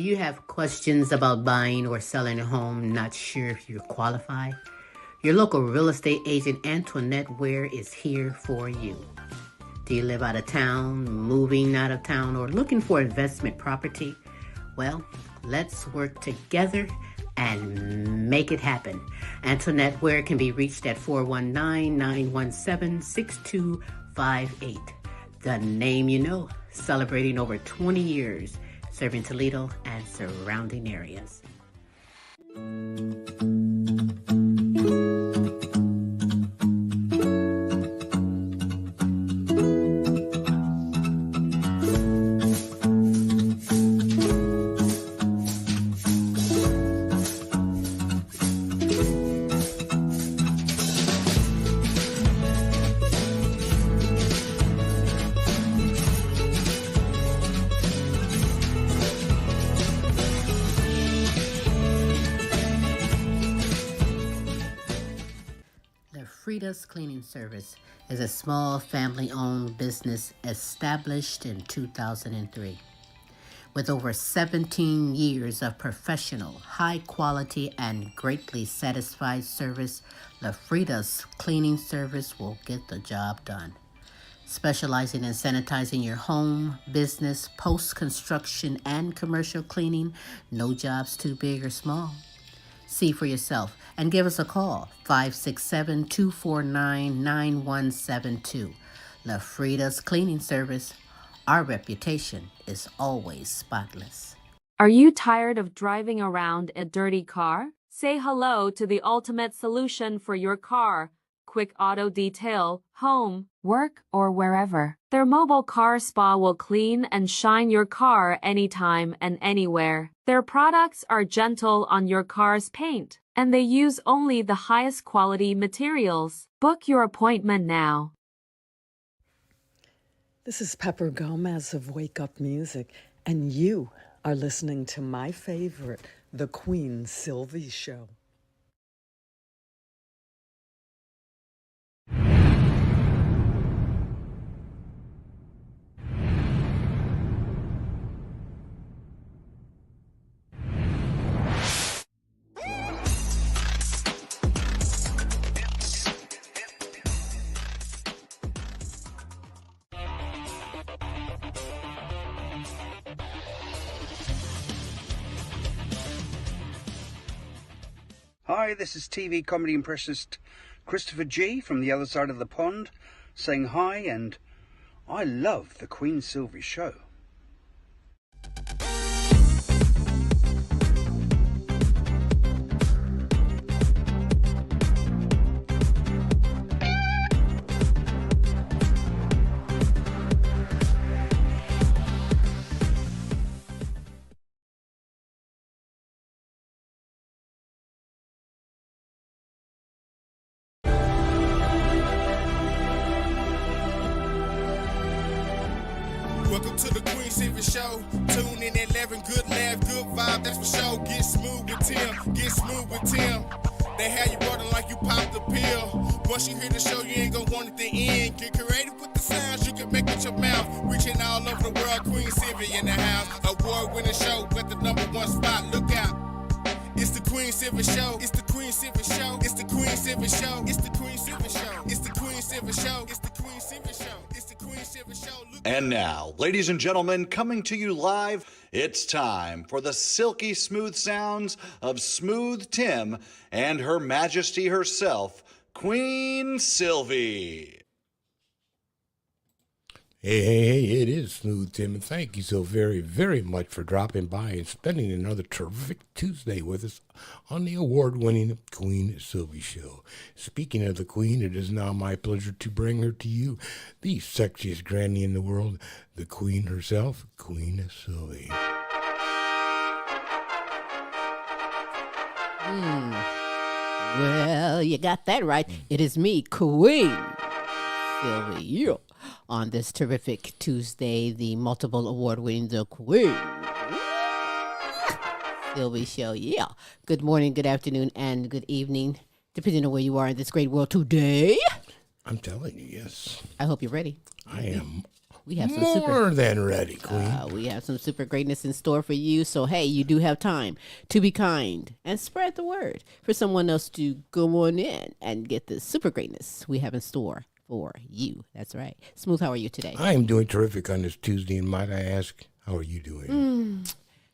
you have questions about buying or selling a home, not sure if you qualify? Your local real estate agent Antoinette Ware is here for you. Do you live out of town, moving out of town, or looking for investment property? Well, let's work together and make it happen. Antoinette Ware can be reached at 419-917-6258. The name you know, celebrating over 20 years, serving Toledo and surrounding areas. Frida's Cleaning Service is a small family-owned business established in 2003. With over 17 years of professional, high-quality, and greatly satisfied service, La Frida's Cleaning Service will get the job done. Specializing in sanitizing your home, business, post-construction, and commercial cleaning, no job's too big or small. See for yourself and give us a call, 567-249-9172. La Frida's Cleaning Service. Our reputation is always spotless. Are you tired of driving around a dirty car? Say hello to the ultimate solution for your car. Quick Auto Detail, home, work, or wherever. Their mobile car spa will clean and shine your car anytime and anywhere. Their products are gentle on your car's paint, and they use only the highest quality materials. Book your appointment now. This is Pepper Gomez of Wake Up Music, and you are listening to my favorite, The Queen Silvy Show. Hi, this is TV comedy impressionist Christopher G from the other side of the pond saying hi, and I love the Queen Silvy Show. Welcome to the Queen Silvy Show. Tune in at 11, good laugh, good vibe, that's for sure. Get smooth with Tim, get smooth with Tim. They have you rolling like you popped the pill. Once you hear the show, you ain't gonna want it to end. Get creative with the sounds you can make with your mouth. Reaching all over the world, Queen Silvy in the house. Award-winning show with the #1 spot, look out. It's the Queen Silvy Show. It's the Queen Silvy Show. It's the Queen Silvy Show. It's the Queen Silvy Show. It's the Queen Silvy Show. It's the Queen Silvy Show. It's the Queen Silvy Show. And now, ladies and gentlemen, coming to you live, it's time for the silky smooth sounds of Smooth Tim and Her Majesty herself, Queen Silvy. Hey, it is Smooth Tim, and thank you so very, very much for dropping by and spending another terrific Tuesday with us on the award-winning Queen Silvy Show. Speaking of the Queen, it is now my pleasure to bring her to you, the sexiest granny in the world, the Queen herself, Queen Silvy. Well, you got that right. It is me, Queen Silvy. Yeah. On this terrific Tuesday, the multiple award-winning The Queen Silvy Show. Yeah. Good morning, good afternoon, and good evening, depending on where you are in this great world today. I'm telling you, yes. I hope you're ready. I am We have some More than ready, Queen. we have some super greatness in store for you. So, hey, you do have time to be kind and spread the word for someone else to go on in and get the super greatness we have in store for you. That's right. Smooth, how are you today? I am doing terrific on this Tuesday, and might I ask, how are you doing?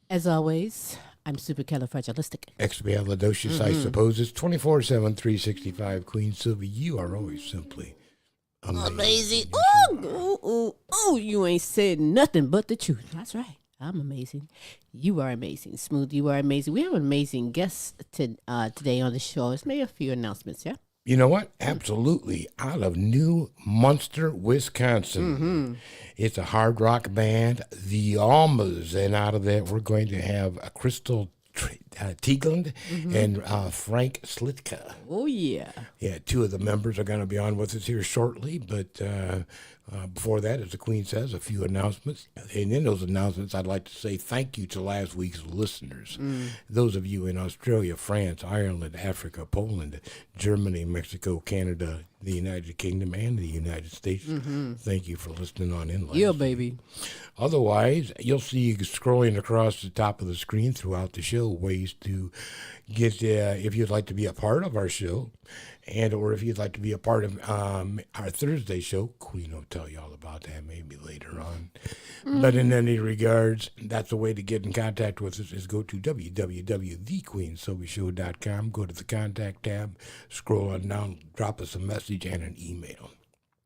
As always, I'm supercalifragilistic. Expialidocious, I suppose. It's 24/7, 365. Queen Silvy, you are always simply Amazing. Ooh, you ain't said nothing but the truth. That's right. I'm amazing. You are amazing. Smooth, you are amazing. We have an amazing guest today on the show. Let's make a few announcements, yeah? You know what? Absolutely. Out of New Munster, Wisconsin. It's a hard rock band, the Almas. And out of that, we're going to have a Crystal Teigland and Frank Slifka. Oh, yeah. Yeah, two of the members are going to be on with us here shortly. But before that, as the Queen says, a few announcements. And in those announcements, I'd like to say thank you to last week's listeners. Those of you in Australia, France, Ireland, Africa, Poland, Germany, Mexico, Canada, the United Kingdom, and the United States. Thank you for listening on in. Yeah, baby. Otherwise, you'll see scrolling across the top of the screen throughout the show ways to get, if you'd like to be a part of our show, and or if you'd like to be a part of our Thursday show. Queen will tell you all about that maybe later on. But in any regards, that's a way to get in contact with us is go to www.thequeensylvyshow.com, go to the contact tab, scroll on down, drop us a message and an email.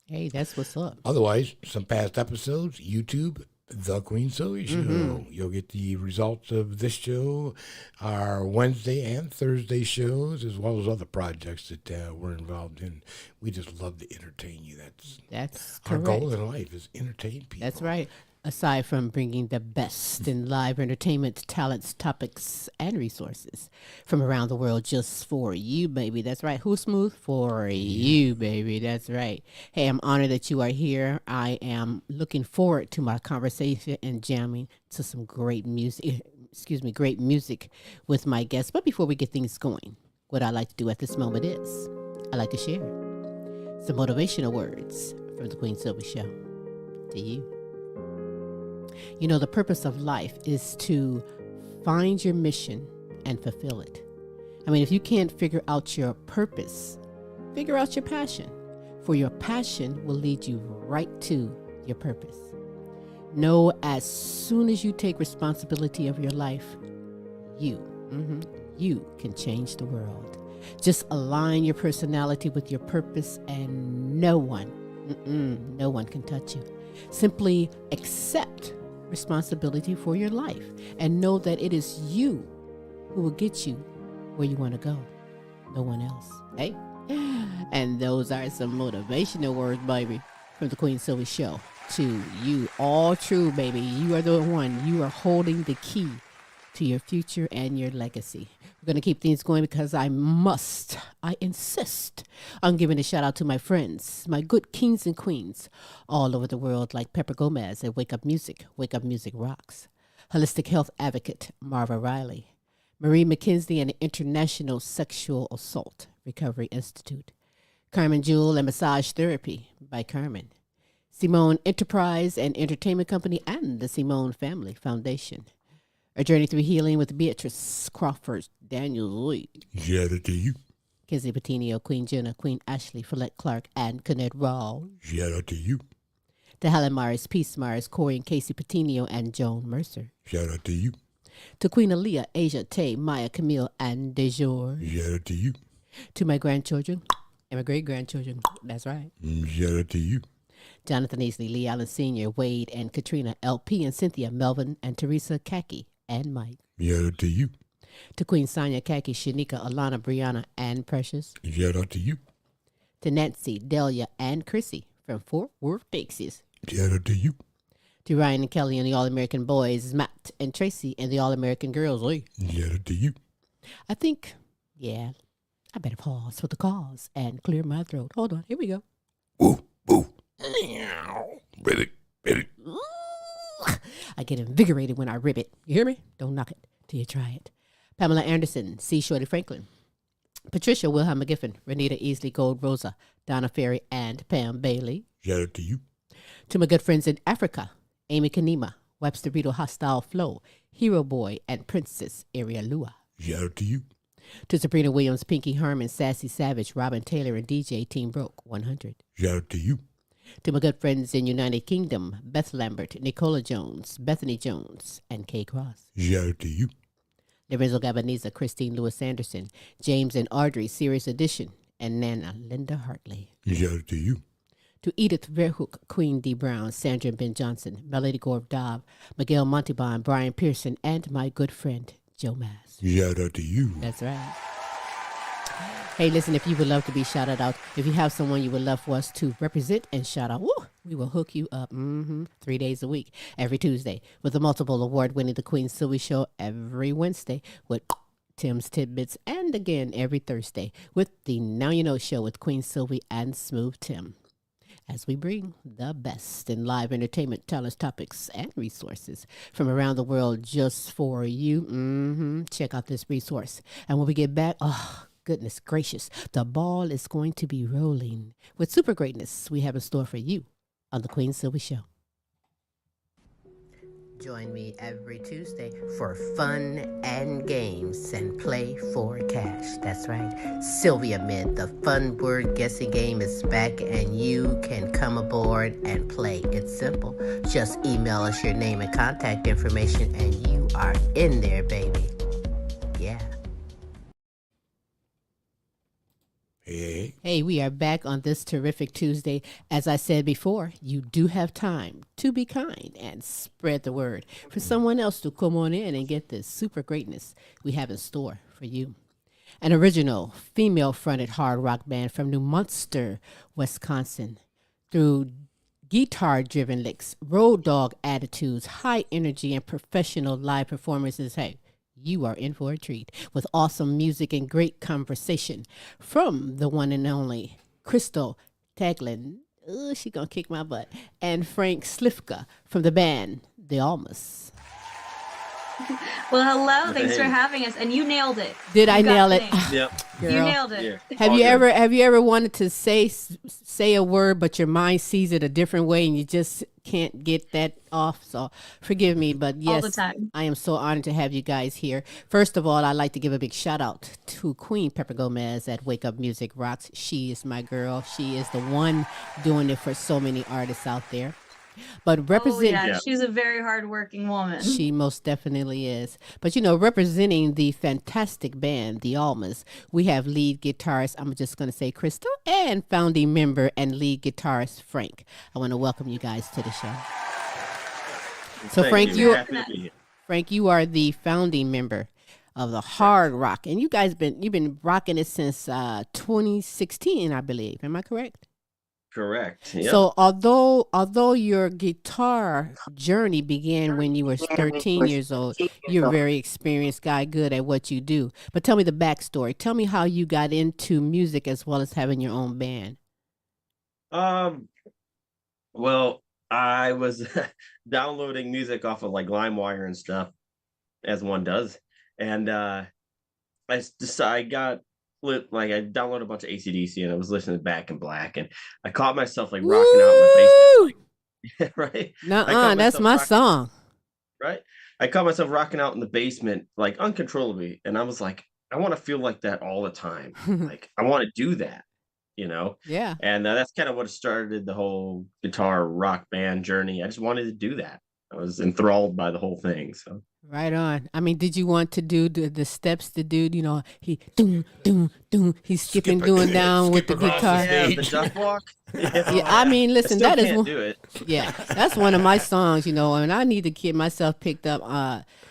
Hey, that's what's up. Otherwise, some past episodes, YouTube, The Queen Silvy Show. You'll get the results of this show, our Wednesday and Thursday shows, as well as other projects that we're involved in. We just love to entertain you. That's our correct. goal in life is entertain people. That's right. Aside from bringing the best in live entertainment, talents, topics, and resources from around the world just for you, baby. That's right. Who's Smooth? For you, baby. That's right. Hey, I'm honored that you are here. I am looking forward to my conversation and jamming to some great music. Great music with my guests. But before we get things going, what I like to do at this moment is I like to share some motivational words from the Queen Silvy Show to you. You know, the purpose of life is to find your mission and fulfill it. I mean, if you can't figure out your purpose, figure out your passion. For your passion will lead you right to your purpose. Know as soon as you take responsibility of your life, you can change the world. Just align your personality with your purpose and no one can touch you. Simply accept responsibility for your life and know that it is you who will get you where you want to go, no one else. Hey, and those are some motivational words, baby, from the Queen Silvy Show to you. All true, baby. You are the one. You are holding the key to your future and your legacy. We're going to keep things going because I insist on giving a shout out to my friends, my good kings and queens all over the world, like Pepper Gomez at Wake Up Music Rocks, holistic health advocate Marva Riley, Marie McKenzie and the International Sexual Assault Recovery Institute, Carmen Jewel and Massage Therapy by Carmen, Simone Enterprise and Entertainment Company, and the Simone Family Foundation. A Journey Through Healing with Beatrice Crawford, Daniel Lee, Shout out to you. Kizzy Patinio, Queen Jenna, Queen Ashley, Follette Clark, and Kenneth Raw. Shout out to you. To Helen Myers, Peace Myers, Corey and Casey Patinio, and Joan Mercer. Shout out to you. To Queen Aaliyah, Asia, Tay, Maya, Camille, and DeJour. Shout out to you. To my grandchildren and my great-grandchildren. That's right. Shout out to you. Jonathan Easley, Lee Allen Sr., Wade and Katrina, LP and Cynthia, Melvin and Teresa, Kaki, and Mike. Shout out to you. To Queen Sonia, Kaki, Shanika, Alana, Brianna, and Precious. Shout out to you. To Nancy, Delia, and Chrissy from Fort Worth, Texas. Shout out to you. To Ryan and Kelly and the All-American Boys, Matt and Tracy and the All-American Girls. Lee. Shout out to you. I think, I better pause for the cause and clear my throat. Hold on, here we go. Woo, woo. Ready. I get invigorated when I rib it. You hear me? Don't knock it till you try it. Pamela Anderson, C. Shorty Franklin, Patricia Wilhelm McGiffin, Renita Easley Gold Rosa, Donna Ferry, and Pam Bailey. Shout out to you. To my good friends in Africa, Amy Kanima, Webster Beetle Hostile Flow, Hero Boy, and Princess Aria Lua. Shout out to you. To Sabrina Williams, Pinky Herman, Sassy Savage, Robin Taylor, and DJ Team Broke 100. Shout out to you. To my good friends in United Kingdom, Beth Lambert, Nicola Jones, Bethany Jones, and Kay Cross. Shout out to you. Lorenzo Gabaniza, Christine Lewis Anderson, James and Audrey, Serious Edition, and Nana Linda Hartley. Shout out to you. To Edith Verhoek, Queen D. Brown, Sandra Ben Johnson, Melody Gorb Dobb, Miguel Montalban, Brian Pearson, and my good friend, Joe Mass. Shout out to you. That's right. Hey, listen, if you would love to be shouted out, if you have someone you would love for us to represent and shout out, we will hook you up 3 days a week, every Tuesday, with the multiple award-winning The Queen Silvy Show every Wednesday with Tim's Tidbits, and again every Thursday with the Now You Know Show with Queen Silvy and Smooth Tim, as we bring the best in live entertainment, talents, topics, and resources from around the world just for you. Check out this resource. And when we get back, goodness gracious, the ball is going to be rolling with super greatness we have in store for you on The Queen Silvy Show. Join me every Tuesday for fun and games and play for cash. That's right. Sylvia Mid, the fun word guessing game is back, and you can come aboard and play. It's simple. Just email us your name and contact information, and you are in there, baby. Yeah. Hey, we are back on this terrific Tuesday. As I said before, you do have time to be kind and spread the word for someone else to come on in and get this super greatness we have in store for you. An original female-fronted hard rock band from New Munster, Wisconsin. Through guitar-driven licks, road dog attitudes, high energy, and professional live performances, hey, you are in for a treat with awesome music and great conversation from the one and only Crystal Teigland, she gonna kick my butt, and Frank Slifka from the band The Almas. Well, hello. Thanks for having us. And you nailed it. Did I nail it? Yep. Girl. You nailed it. Yeah. Have you ever wanted to say a word, but your mind sees it a different way, and you just can't get that off? So forgive me, but yes, All the time. I am so honored to have you guys here. First of all, I'd like to give a big shout out to Queen Pepper Gomez at Wake Up Music Rocks. She is my girl. She is the one doing it for so many artists out there. But represent, she's a very hardworking woman. She most definitely is. But representing the fantastic band, the Almas, we have lead guitarist, I'm just going to say Crystal, and founding member and lead guitarist Frank. I want to welcome you guys to the show. So Frank, you are the founding member of the hard rock, and you've been rocking it since 2016, I believe. Am I correct? Correct. Yep. So although your guitar journey began when you were 13 years old, you're a very experienced guy, good at what you do. But tell me the backstory. Tell me how you got into music as well as having your own band. Well, I was downloading music off of like LimeWire and stuff, as one does, and I downloaded a bunch of AC/DC and I was listening to Back in Black, and I caught myself like rocking out in my basement, right? That's my song. Right? I caught myself rocking out in the basement like uncontrollably, and I was like, I want to feel like that all the time. Like I want to do that, Yeah. And that's kind of what started the whole guitar rock band journey. I just wanted to do that. I was enthralled by the whole thing. So. Right on. I mean, did you want to do the steps the dude, he doom, doom, doom, he's skipping doing down with the guitar. Yeah, the duck walk. Yeah, I mean, listen, that is one, do it. Yeah, that's one of my songs, and I need to get myself picked up.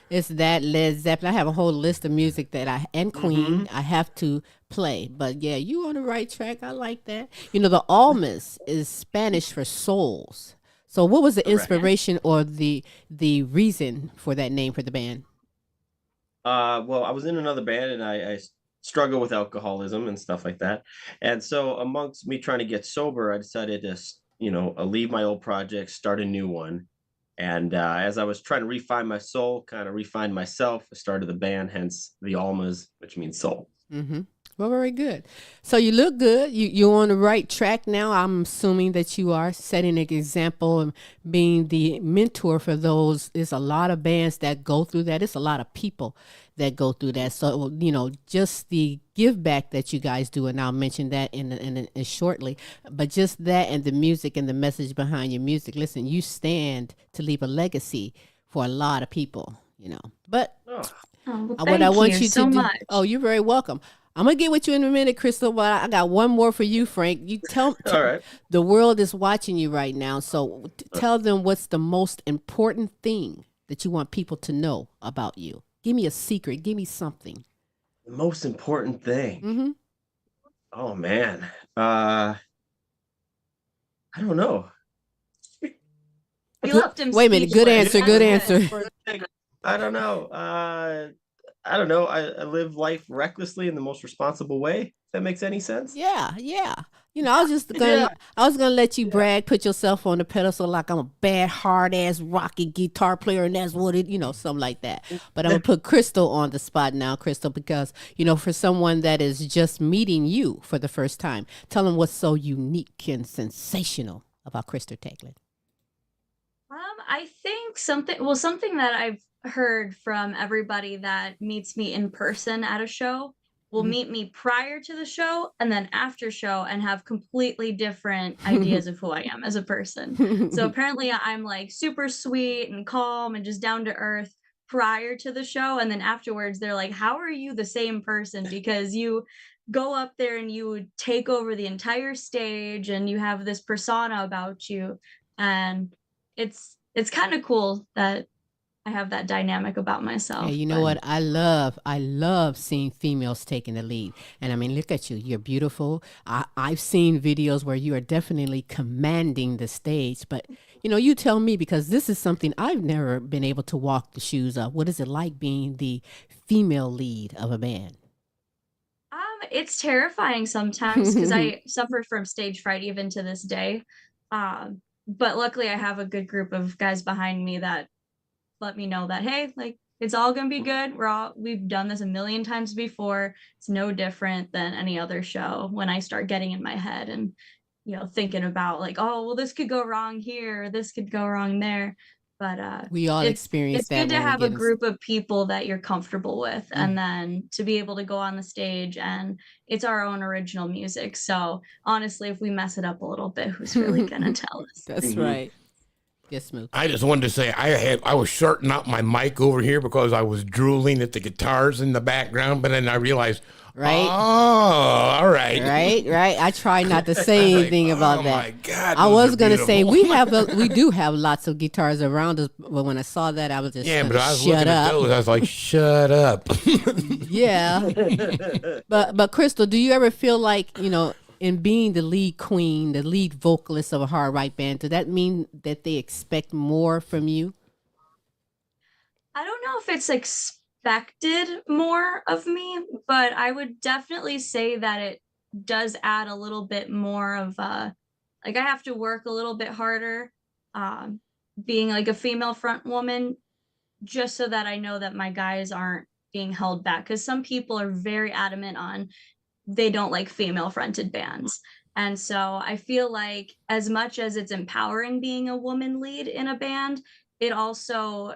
It's that Led Zeppelin. I have a whole list of music that and Queen I have to play. But yeah, you on the right track. I like that. The Almas is Spanish for souls. So what was the inspiration or the reason for that name for the band? Well, I was in another band and I struggle with alcoholism and stuff like that. And so amongst me trying to get sober, I decided to, leave my old project, start a new one. And as I was trying to refine my soul, kind of refine myself, I started the band, hence the Almas, which means soul. Mm-hmm. Well, very good. So you look good. You're on the right track now. I'm assuming that you are setting an example and being the mentor for those. There's a lot of bands that go through that. It's a lot of people that go through that. So, just the give back that you guys do, and I'll mention that in shortly, but just that and the music and the message behind your music. Listen, you stand to leave a legacy for a lot of people, But what I want you to do. Much. Oh, you're very welcome. I'm going to get with you in a minute, Crystal, but I got one more for you, Frank. You tell All right. The world is watching you right now. So tell them what's the most important thing that you want people to know about you. Give me a secret. Give me something. The most important thing. Mm-hmm. Oh, man. I don't know. You left him Wait a minute. Good answer. Good answer. I don't know. I don't know. I live life recklessly in the most responsible way. If that makes any sense. Yeah. I was gonna let you brag, put yourself on the pedestal like I'm a bad, hard ass rocky guitar player, and that's what it, something like that. But I'm gonna put Crystal on the spot now, Crystal, because for someone that is just meeting you for the first time, tell them what's so unique and sensational about Crystal Teigland. I think something that I've heard from everybody that meets me in person at a show will meet me prior to the show and then after show and have completely different ideas of who I am as a person. So apparently I'm like super sweet and calm and just down to earth prior to the show, and then afterwards they're like, how are you the same person? Because you go up there and you take over the entire stage and you have this persona about you, and it's kind of cool that I have that dynamic about myself. Hey, you know what? I love seeing females taking the lead. And I mean, look at you. You're beautiful. I've seen videos where you are definitely commanding the stage. But, you tell me, because this is something I've never been able to walk the shoes of. What is it like being the female lead of a band? It's terrifying sometimes because I suffered from stage fright even to this day. But luckily I have a good group of guys behind me that let me know that, hey, like, it's all gonna be good. We've done this a million times before. It's no different than any other show. When I start getting in my head and thinking about like, oh well, this could go wrong here, this could go wrong there. But we all experience that. It's good to have a group of people that you're comfortable with, and then to be able to go on the stage, and it's our own original music. So honestly, if we mess it up a little bit, who's really gonna tell us? That's right. Yes, Smooth. I just wanted to say I was shorting out my mic over here because I was drooling at the guitars in the background, but then I realized, right? Oh, all right. Right. I try not to say anything about that. Oh my God! I was gonna say we do have lots of guitars around us, but when I saw that, I was just but I was looking at those. I was like, shut up. Yeah. But Crystal, do you ever feel like in being the lead queen, the lead vocalist of a hard rock band, does that mean that they expect more from you? I don't know if it's expected more of me, but I would definitely say that it does add a little bit more of I have to work a little bit harder being like a female front woman, just so that I know that my guys aren't being held back, because some people are very adamant on they don't like female fronted bands. And so I feel like as much as it's empowering being a woman lead in a band, it also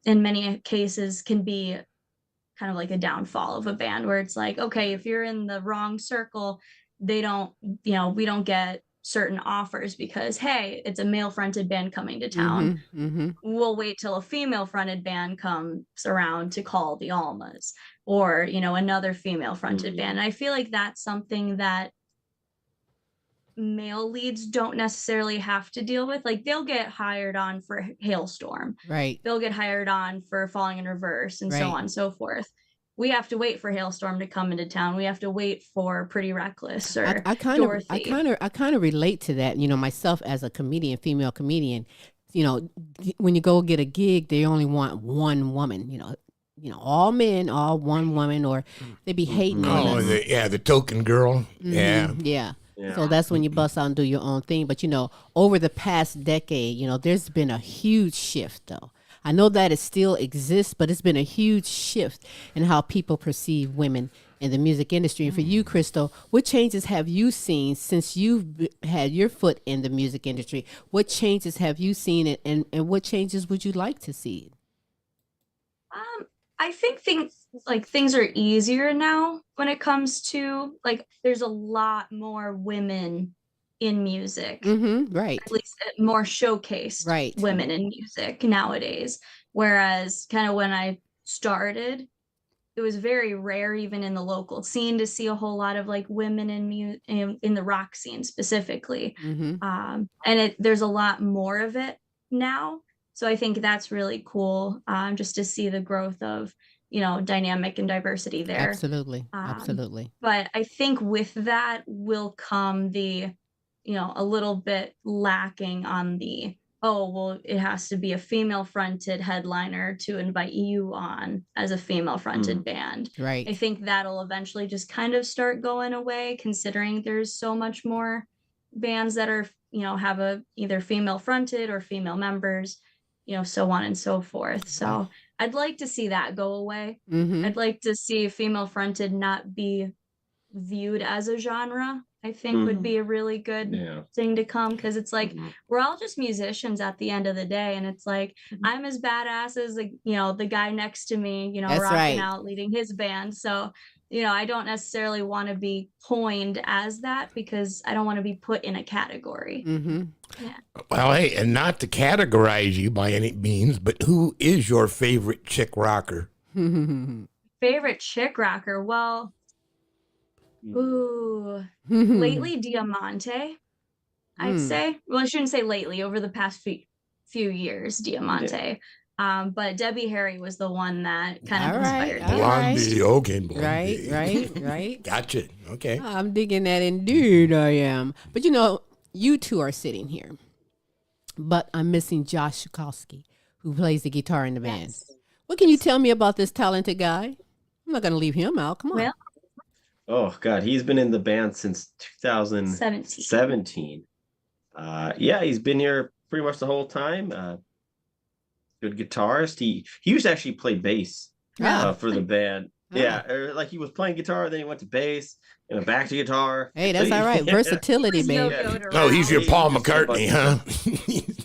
in many cases can be kind of like a downfall of a band, where it's like, okay, if you're in the wrong circle, we don't get certain offers because, hey, it's a male fronted band coming to town. We'll wait till a female fronted band comes around to call the Almas, or another female fronted band. And I feel like that's something that male leads don't necessarily have to deal with. Like, they'll get hired on for Hailstorm, right? They'll get hired on for Falling in Reverse, and so on and so forth. We have to wait for Hailstorm to come into town. We have to wait for Pretty Reckless or Dorothy. I kind of relate to that. Myself as a female comedian, when you go get a gig, they only want one woman. All men, all one woman, or they be hating on us. The token girl. Yeah. So that's when you bust out and do your own thing. But over the past decade, there's been a huge shift, though. I know that it still exists, but it's been a huge shift in how people perceive women in the music industry. And for you, Crystal, what changes have you seen since you've had your foot in the music industry? What changes have you seen, and what changes would you like to see? I think things are easier now when it comes to like there's a lot more women in music. Right. At least more showcased Right. women in music nowadays. Whereas kind of when I started, it was very rare even in the local scene to see a whole lot of like women in the rock scene specifically. And there's a lot more of it now. So I think that's really cool, just to see the growth of, dynamic and diversity there. Absolutely. Absolutely. But I think with that will come the, a little bit lacking on the, oh, well, it has to be a female fronted headliner to invite you on as a female fronted band. Right. I think that'll eventually just kind of start going away, considering there's so much more bands that are, have a either female fronted or female members, so on and so forth. So I'd like to see that go away. I'd like to see female fronted not be viewed as a genre. I think would be a really good thing to come, because it's like we're all just musicians at the end of the day, and it's like I'm as badass as the guy next to me, That's rocking right. out, leading his band. So I don't necessarily want to be coined as that, because I don't want to be put in a category. Well, hey, and not to categorize you by any means, but who is your favorite chick rocker? Favorite chick rocker? Well, lately Diamante, I'd say. Well, I shouldn't say lately, over the past few years, Diamante. But Debbie Harry was the one that kind of inspired me. Blondie, okay, Blondie. Right. Gotcha. Okay. I'm digging that, indeed I am. But you two are sitting here, but I'm missing Josh Shukowski, who plays the guitar in the band. What can you tell me about this talented guy? I'm not going to leave him out. Come on. Well, Oh God, he's been in the band since 2017. Yeah, he's been here pretty much the whole time. Good guitarist. He used to actually play bass for the band. Yeah, like he was playing guitar, then he went to bass, and back to guitar. Hey, that's all right. Versatility, baby. Oh, he's your Paul McCartney, huh?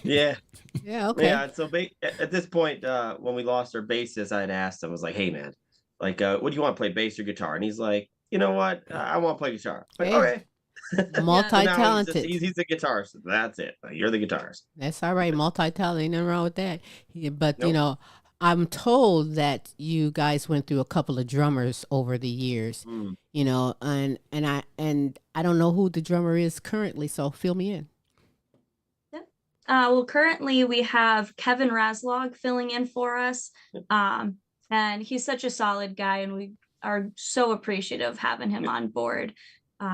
Yeah. Yeah, okay. Yeah, so at this point, when we lost our bassist, I had asked him, I was like, hey, man, like, what do you want to play, bass or guitar? And he's like, you know what? I want to play guitar. Like, okay. Multi-talented. So he's a guitarist. That's it. You're the guitarist. That's all right. Multi-talented. Ain't nothing wrong with that. But, Nope. I'm told that you guys went through a couple of drummers over the years, and I don't know who the drummer is currently, so fill me in. Well, currently we have Kevin Raslog filling in for us. And he's such a solid guy, and we are so appreciative of having him on board.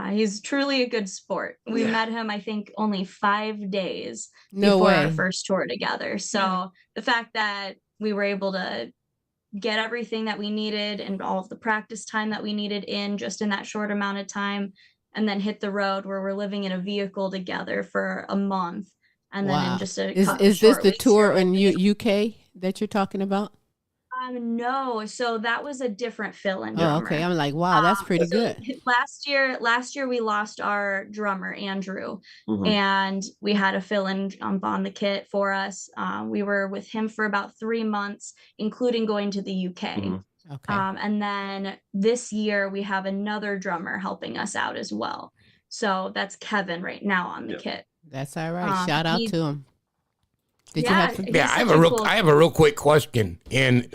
He's truly a good sport. We met him, I think, only 5 days before our first tour together. So the fact that we were able to get everything that we needed and all of the practice time that we needed in just in that short amount of time, and then hit the road where we're living in a vehicle together for a month. And then in just is this the tour in UK that you're talking about? No, so that was a different fill-in drummer. Oh, okay. I'm like, wow, that's pretty good. Last year we lost our drummer, Andrew, and we had a fill-in on the kit for us. We were with him for about 3 months, including going to the UK. Okay. And then this year we have another drummer helping us out as well. So that's Kevin right now on the kit. That's all right. Shout out to him. Did you have to? Yeah, I have a real quick question, and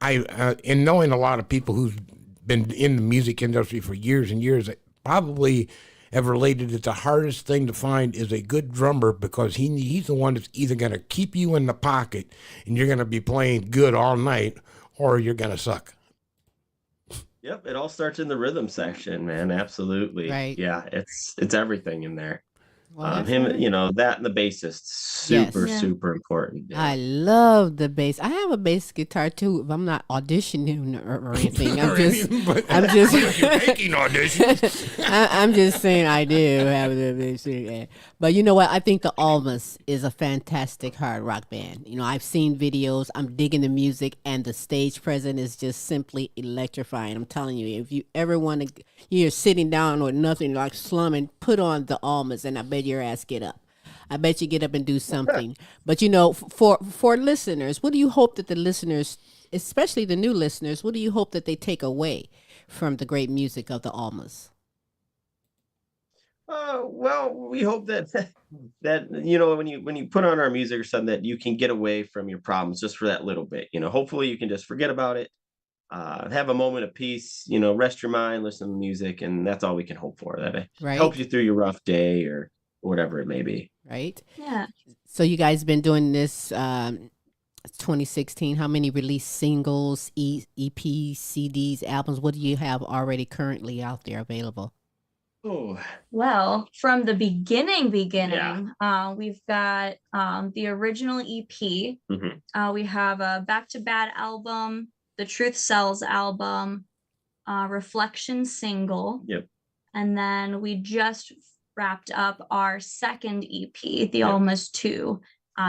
in knowing a lot of people who've been in the music industry for years and years, probably have related that the hardest thing to find is a good drummer, because he's the one that's either going to keep you in the pocket and you're going to be playing good all night, or you're going to suck. Yep, it all starts in the rhythm section, man. Absolutely. Right. Yeah, it's everything in there. Well, that's Him, right. you know, that and the bassist, Yes. Yeah. super important. Yeah. I love the bass. I have a bass guitar too. But I'm not auditioning or anything. I'm just, I'm just, Making auditions. I'm just saying I do have the bass. Yeah. But you know what? I think the Almas is a fantastic hard rock band. You know, I've seen videos. I'm digging the music, and the stage presence is just simply electrifying. I'm telling you, if you ever want to, you're sitting down with nothing like slumming, put on the Almas, and I bet your ass get up. I bet you get up and do something. But you know, for listeners, what do you hope that the listeners, especially the new listeners, what do you hope that they take away from the great music of the Almas? Well, we hope that that you know, when you put on our music or something, that you can get away from your problems just for that little bit. You know, hopefully you can just forget about it, have a moment of peace. You know, rest your mind, listen to music, and that's all we can hope for. That it Right? helps you through your rough day or whatever it may be. Right? Yeah. So you guys been doing this 2016. How many released singles, EPs, CDs, albums? What do you have already currently out there available? Oh, Well, from the beginning, we've got the original EP. mhm. We have a Back to Bad album, the Truth Sells album, Reflection single, Yep. and then we just wrapped up our second EP, the Yep. Almas 2.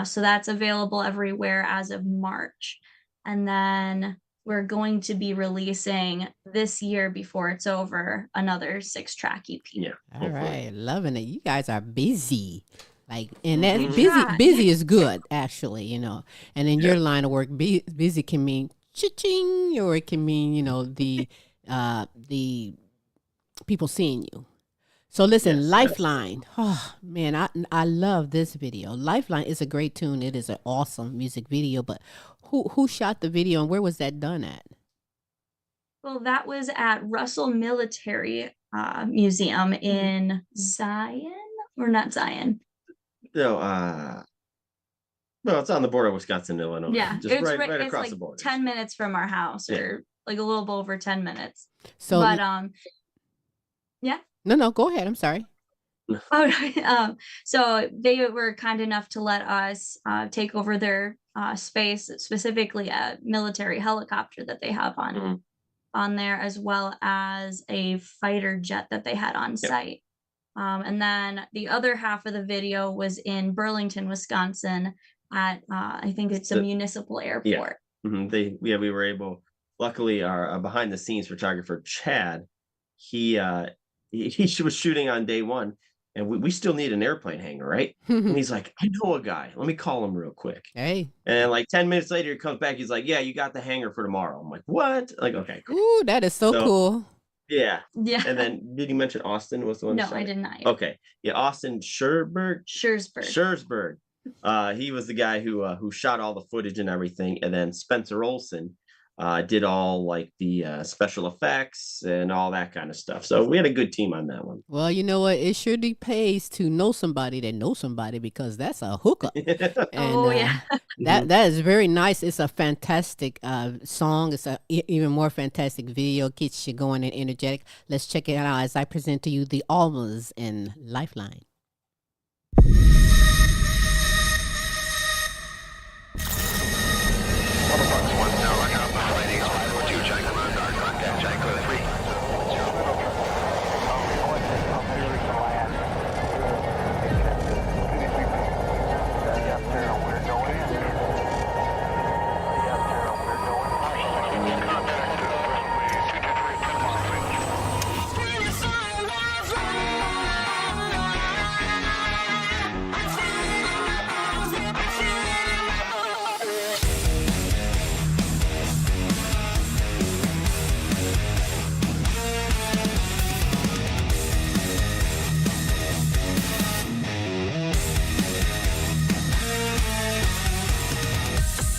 So that's available everywhere as of March. And then we're going to be releasing this year before it's over another 6-track EP. Yeah. All Hopefully. right, loving it. You guys are busy. Like, and that Mhm. Try. busy is good, actually, you know. And in your line of work, busy can mean cha-ching, or it can mean, you know, the people seeing you. So listen, Yes, yes. Lifeline. Oh man, I love this video. Lifeline is a great tune. It is an awesome music video. But who shot the video, and where was that done at? Well, that was at Russell Military Museum in Zion, or not Zion. No, no, it's on the border of Wisconsin and Illinois. Yeah, Just it's right it's across like the border. 10 minutes from our house, Yeah. or like a little over 10 minutes. So But yeah. no, go ahead. I'm sorry. Oh, so they were kind enough to let us take over their space, specifically a military helicopter that they have Mhm. on there, as well as a fighter jet that they had on Yep. site. And then the other half of the video was in Burlington, Wisconsin, at I think it's a The- municipal Yeah. airport. We were able. Luckily, our behind the scenes photographer Chad, he was shooting on day one, and we still need an airplane hangar, right? And he's like, I know a guy. Let me call him real quick. Hey, And like 10 minutes later, he comes back. He's like, yeah, you got the hangar for tomorrow. I'm like, what? Like, okay, cool. ooh, that is so So- cool. Yeah. Yeah. And then did you mention Austin was the one? No, that shot I it? did not. Okay. Yeah, Austin Scherberg. Schurzberg. He was the guy who shot all the footage and everything, and then Spencer Olson did all like the special effects and all that kind of stuff. So we had a good team on that one. Well, you know what? It surely pays to know somebody that knows somebody, because that's a hookup. And Oh, yeah. that is very nice. It's a fantastic song. It's a even more fantastic video. Gets you going and energetic. Let's check it out as I present to you the Almas and Lifeline.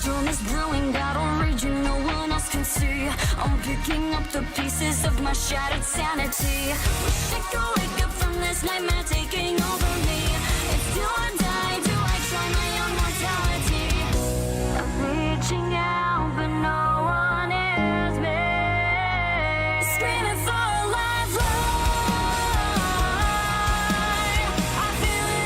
Storm is brewing, got a region no one else can see. I'm picking up the pieces of my shattered sanity. Wish I could wake up from this nightmare taking over me. It's do or die, do I try my own mortality? I'm reaching out, but no one hears me. Screaming for a lifeline. I feel it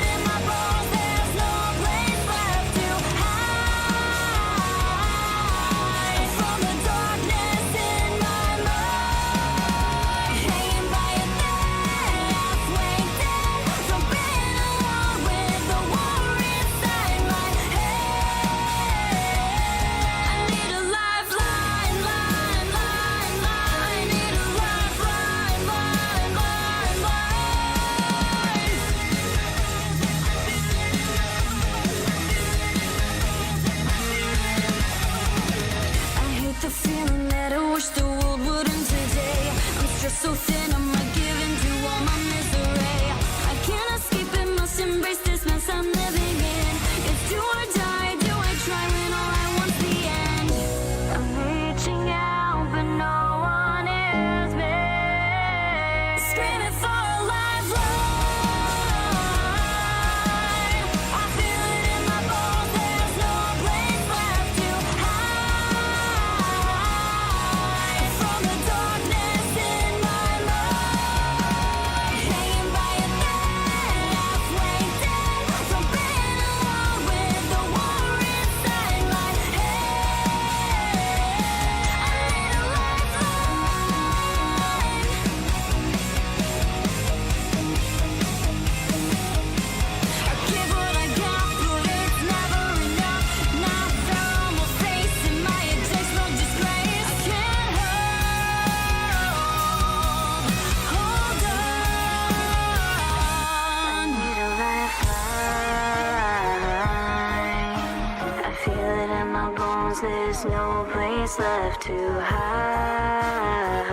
there's no place left to hide.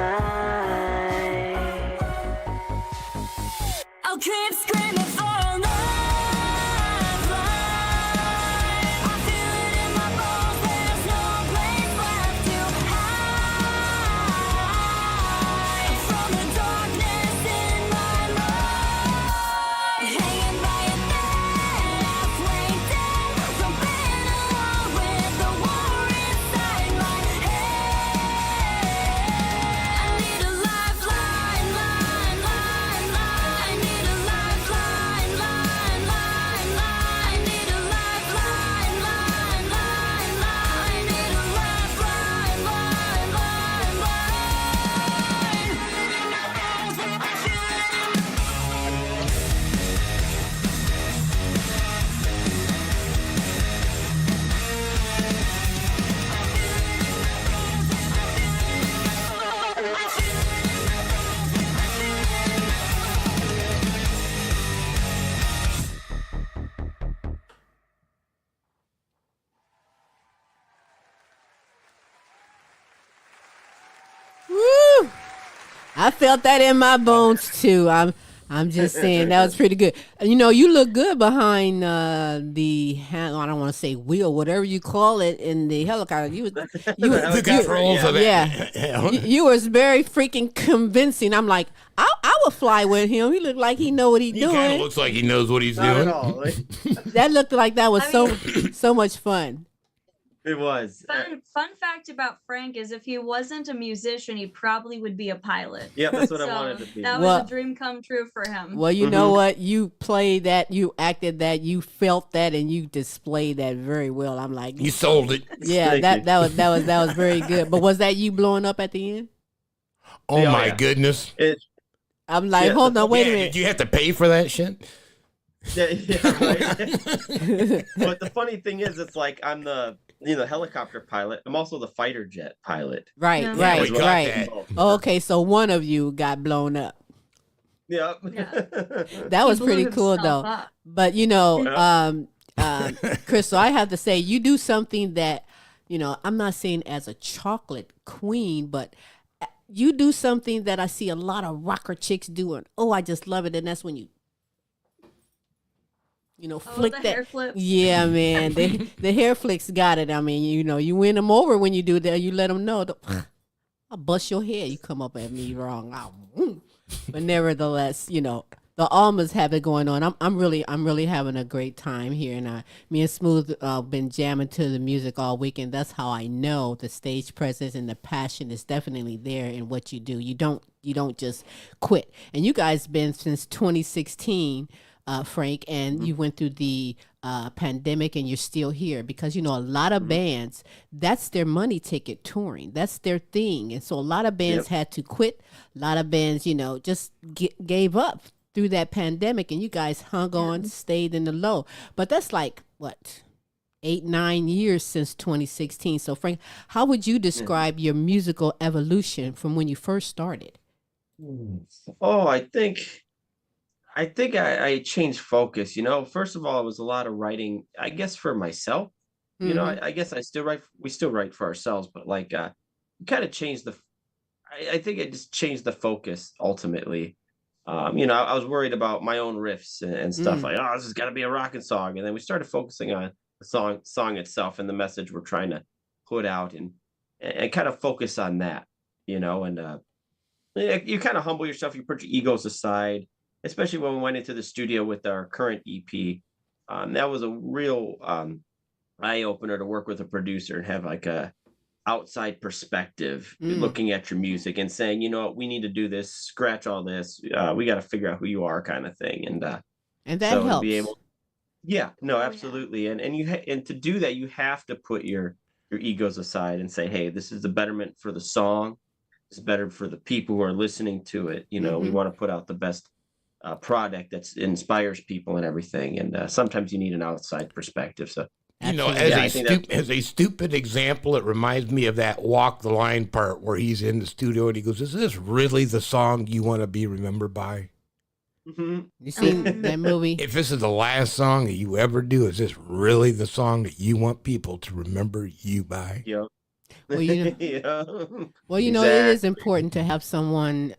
I'll keep screaming for a lifeline. I feel it in my bones, there's no place left to hide from the darkness in my mind. Hanging by a thread, halfway dead, from being alone with the war inside my head. I need a lifeline, line, line, line. I need a lifeline, line, line, line. I need a lifeline, line, line, line. I need a lifeline, line, line, Woo! I felt that in my bones too. I'm just saying that was pretty good. You know, you look good behind the I don't want to say wheel, whatever you call it, in the helicopter. You The controls of it. yeah. You was very freaking convincing. I'm like, I would fly with him. He looked like he know what he's He kind of doing. looks like he knows what he's Not doing. at all. That looked like that was so much fun. It was. Fun fact about Frank is if he wasn't a musician, he probably would be a pilot. Yeah, that's what I So wanted to be. that was Well- a dream come true for him. Well, you know what? You played that, you acted that, you felt that, and you displayed that very well. I'm like, You sold it. yeah, Thank that you. was very good. But was that you blowing up at the end? Oh Yeah, my yeah. goodness. I'm like, Yeah, hold on, wait a Yeah, minute. did you have to pay for that shit? Yeah, right. But the funny thing is, it's like I'm the helicopter pilot. I'm also the fighter jet pilot. Right, Yeah. right, we got right. that. Okay, so one of you got blown up. Yeah. That was He blew pretty cool, himself though. up. But you know, Yeah. Crystal, I have to say, you do something that, you know, I'm not saying as a chocolate queen, but you do something that I see a lot of rocker chicks doing. Oh, I just love it, and that's when you flick the that. hair flips. Yeah, man, the hair flicks got it. I mean, you know, you win them over when you do that. You let them know. I'll bust your head. You come up at me wrong. But nevertheless, you know, the Almas have it going on. I'm really having a great time here, and me and Smooth been jamming to the music all weekend. That's how I know the stage presence and the passion is definitely there in what you do. You don't just quit. And you guys been since 2016. Frank, and you went through the pandemic, and you're still here because you know a lot of bands, that's their money ticket, touring, that's their thing, and so a lot of bands had to quit. A lot of bands, you know, just gave up through that pandemic, and you guys hung on, stayed in the low. But that's like what, 8-9 years since 2016. So Frank, how would you describe your musical evolution from when you first started? Oh, I think I changed focus. You know, first of all, it was a lot of writing, I guess, for myself. You know, I guess I still write. We still write for ourselves, but like, kind of changed I think it just changed the focus ultimately. You know, I was worried about my own riffs and stuff like, oh, this has got to be a rockin' song, and then we started focusing on the song itself and the message we're trying to put out, and kind of focus on that. You know, and you kind of humble yourself. You put your egos aside. Especially when we went into the studio with our current EP. That was a real eye opener to work with a producer and have like a outside perspective looking at your music and saying, you know what, we need to do this, scratch all this. We got to figure out who you are, kind of thing. And that so helps. to be able, absolutely. And to do that, you have to put your egos aside and say, hey, this is the betterment for the song. It's better for the people who are listening to it. You know, we want to put out the best product that inspires people and everything, and sometimes you need an outside perspective. So, you know, as a stupid example, it reminds me of that Walk the Line part where he's in the studio and he goes, "Is this really the song you want to be remembered by?" You seen that movie? If this is the last song that you ever do, is this really the song that you want people to remember you by? Yeah. Well, you know, Yeah. well, you know, it is Exactly. important to have someone,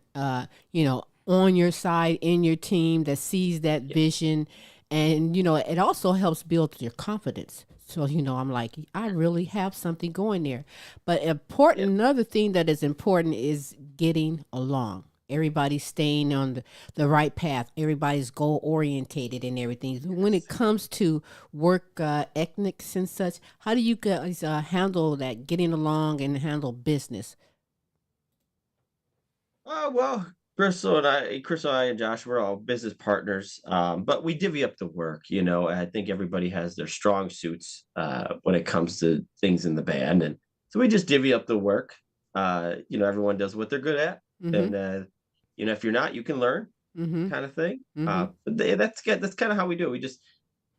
you know, on your side in your team that sees that Yeah. vision, and you know, it also helps build your confidence. So, you know, I'm like, I really have something going there. But important, Yeah. another thing that is important is getting along. Everybody's staying on the right path. Everybody's goal orientated and everything. When it comes to work ethics and such, how do you guys handle that, getting along and handle business? Oh, well, Crystal, I, and Josh, we're all business partners, but we divvy up the work. I think everybody has their strong suits when it comes to things in the band. And so we just divvy up the work. Everyone does what they're good at. Mm-hmm. And, if you're not, you can learn Mm-hmm. kind of thing. Mm-hmm. That's good. That's kind of how we do it. We just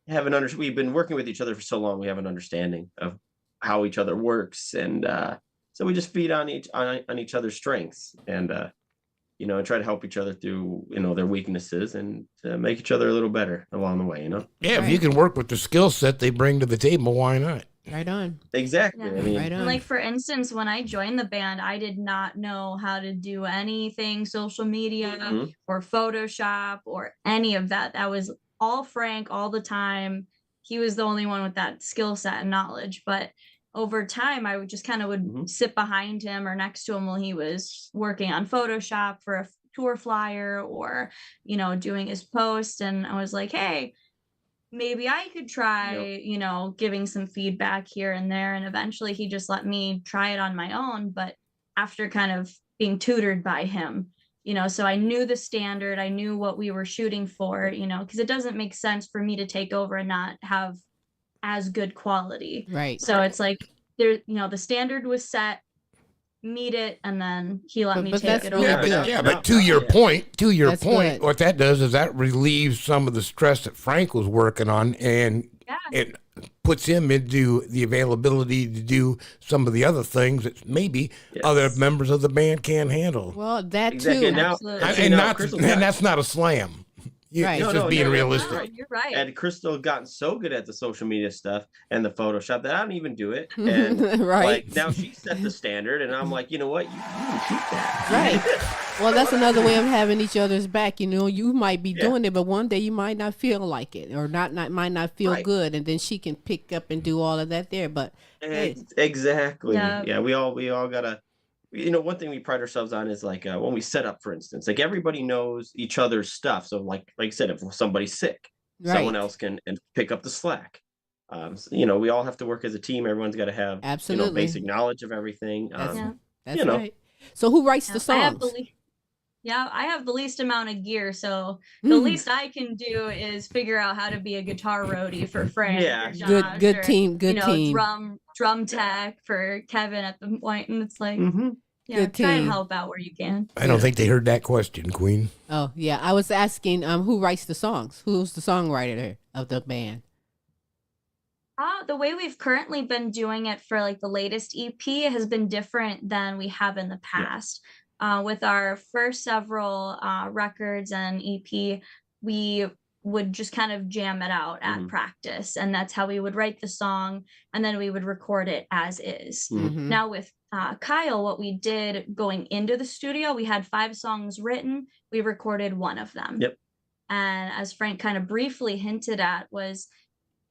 we've been working with each other for so long. We have an understanding of how each other works. And so we just feed on each other's strengths. And, and try to help each other through, their weaknesses and to make each other a little better along the way. Yeah, if you Right. can work with the skill set they bring to the table, why not? Right on. Exactly. Yeah. I mean, Right And on. like for instance, when I joined the band, I did not know how to do anything social media mhm. or Photoshop or any of that. That was all Frank all the time. He was the only one with that skill set and knowledge. But over time, I would just kind of would Mhm. sit behind him or next to him while he was working on Photoshop for a tour flyer or, doing his post. And I was like, hey, maybe I could Yep. try, giving some feedback here and there. And eventually he just let me try it on my own, but after kind of being tutored by him, so I knew the standard, I knew what we were shooting for, because it doesn't make sense for me to take over and not have as good quality. Right. So it's like there, the standard was set, meet it, and then he let me But take that's it really over. good. Yeah, No, but to your yeah. point, That's good. what that does is that relieves some of the stress that Frank was working on, and Yeah. it puts him into the availability to do some of the other things that maybe other Yes. members of the band can't handle. Well, that Exactly. too. Now, Absolutely. see, And now not, Crystal and that's not a slam. Right. It's No, just no, being yeah, realistic. No, right. you're right. And Crystal gotten so good at the social media stuff and the Photoshop that I don't even do it. And Right. like now she set the standard, and I'm like, you know what? You can keep that. Right. Well, that's another way of having each other's back. You know, you might be Yeah. doing it, but one day you might not feel like it, or might not feel Right. good, and then she can pick up and do all of that there. But hey, Exactly. Yeah. Yeah, we all gotta. One thing we pride ourselves on is like when we set up, for instance, like everybody knows each other's stuff. So like I said, if somebody's sick, someone right, else can and pick up the slack. We all have to work as a team. Everyone's got to have absolutely, basic knowledge of everything. that's Yeah. that's you know. right. So who writes Yeah, the I have the songs? I have the least amount of gear, so the least I can do is figure out how to be a guitar roadie for Frank Yeah. or Josh, Good or team, good team, drum tech for Kevin at the point, and it's like, hmm yeah, good try and team. help out where you can. I don't think they heard that question, Queen. Oh yeah, I was asking who writes the songs? Who's the songwriter of the band? The way we've currently been doing it for like the latest EP has been different than we have in the past. With our first several records and EP, we would just kind of jam it out at Mhm. practice, and that's how we would write the song, and then we would record it as is. Mm-hmm. Now with Kyle, what we did going into the studio, we had 5 songs written. We recorded one of them. Yep. And as Frank kind of briefly hinted at, was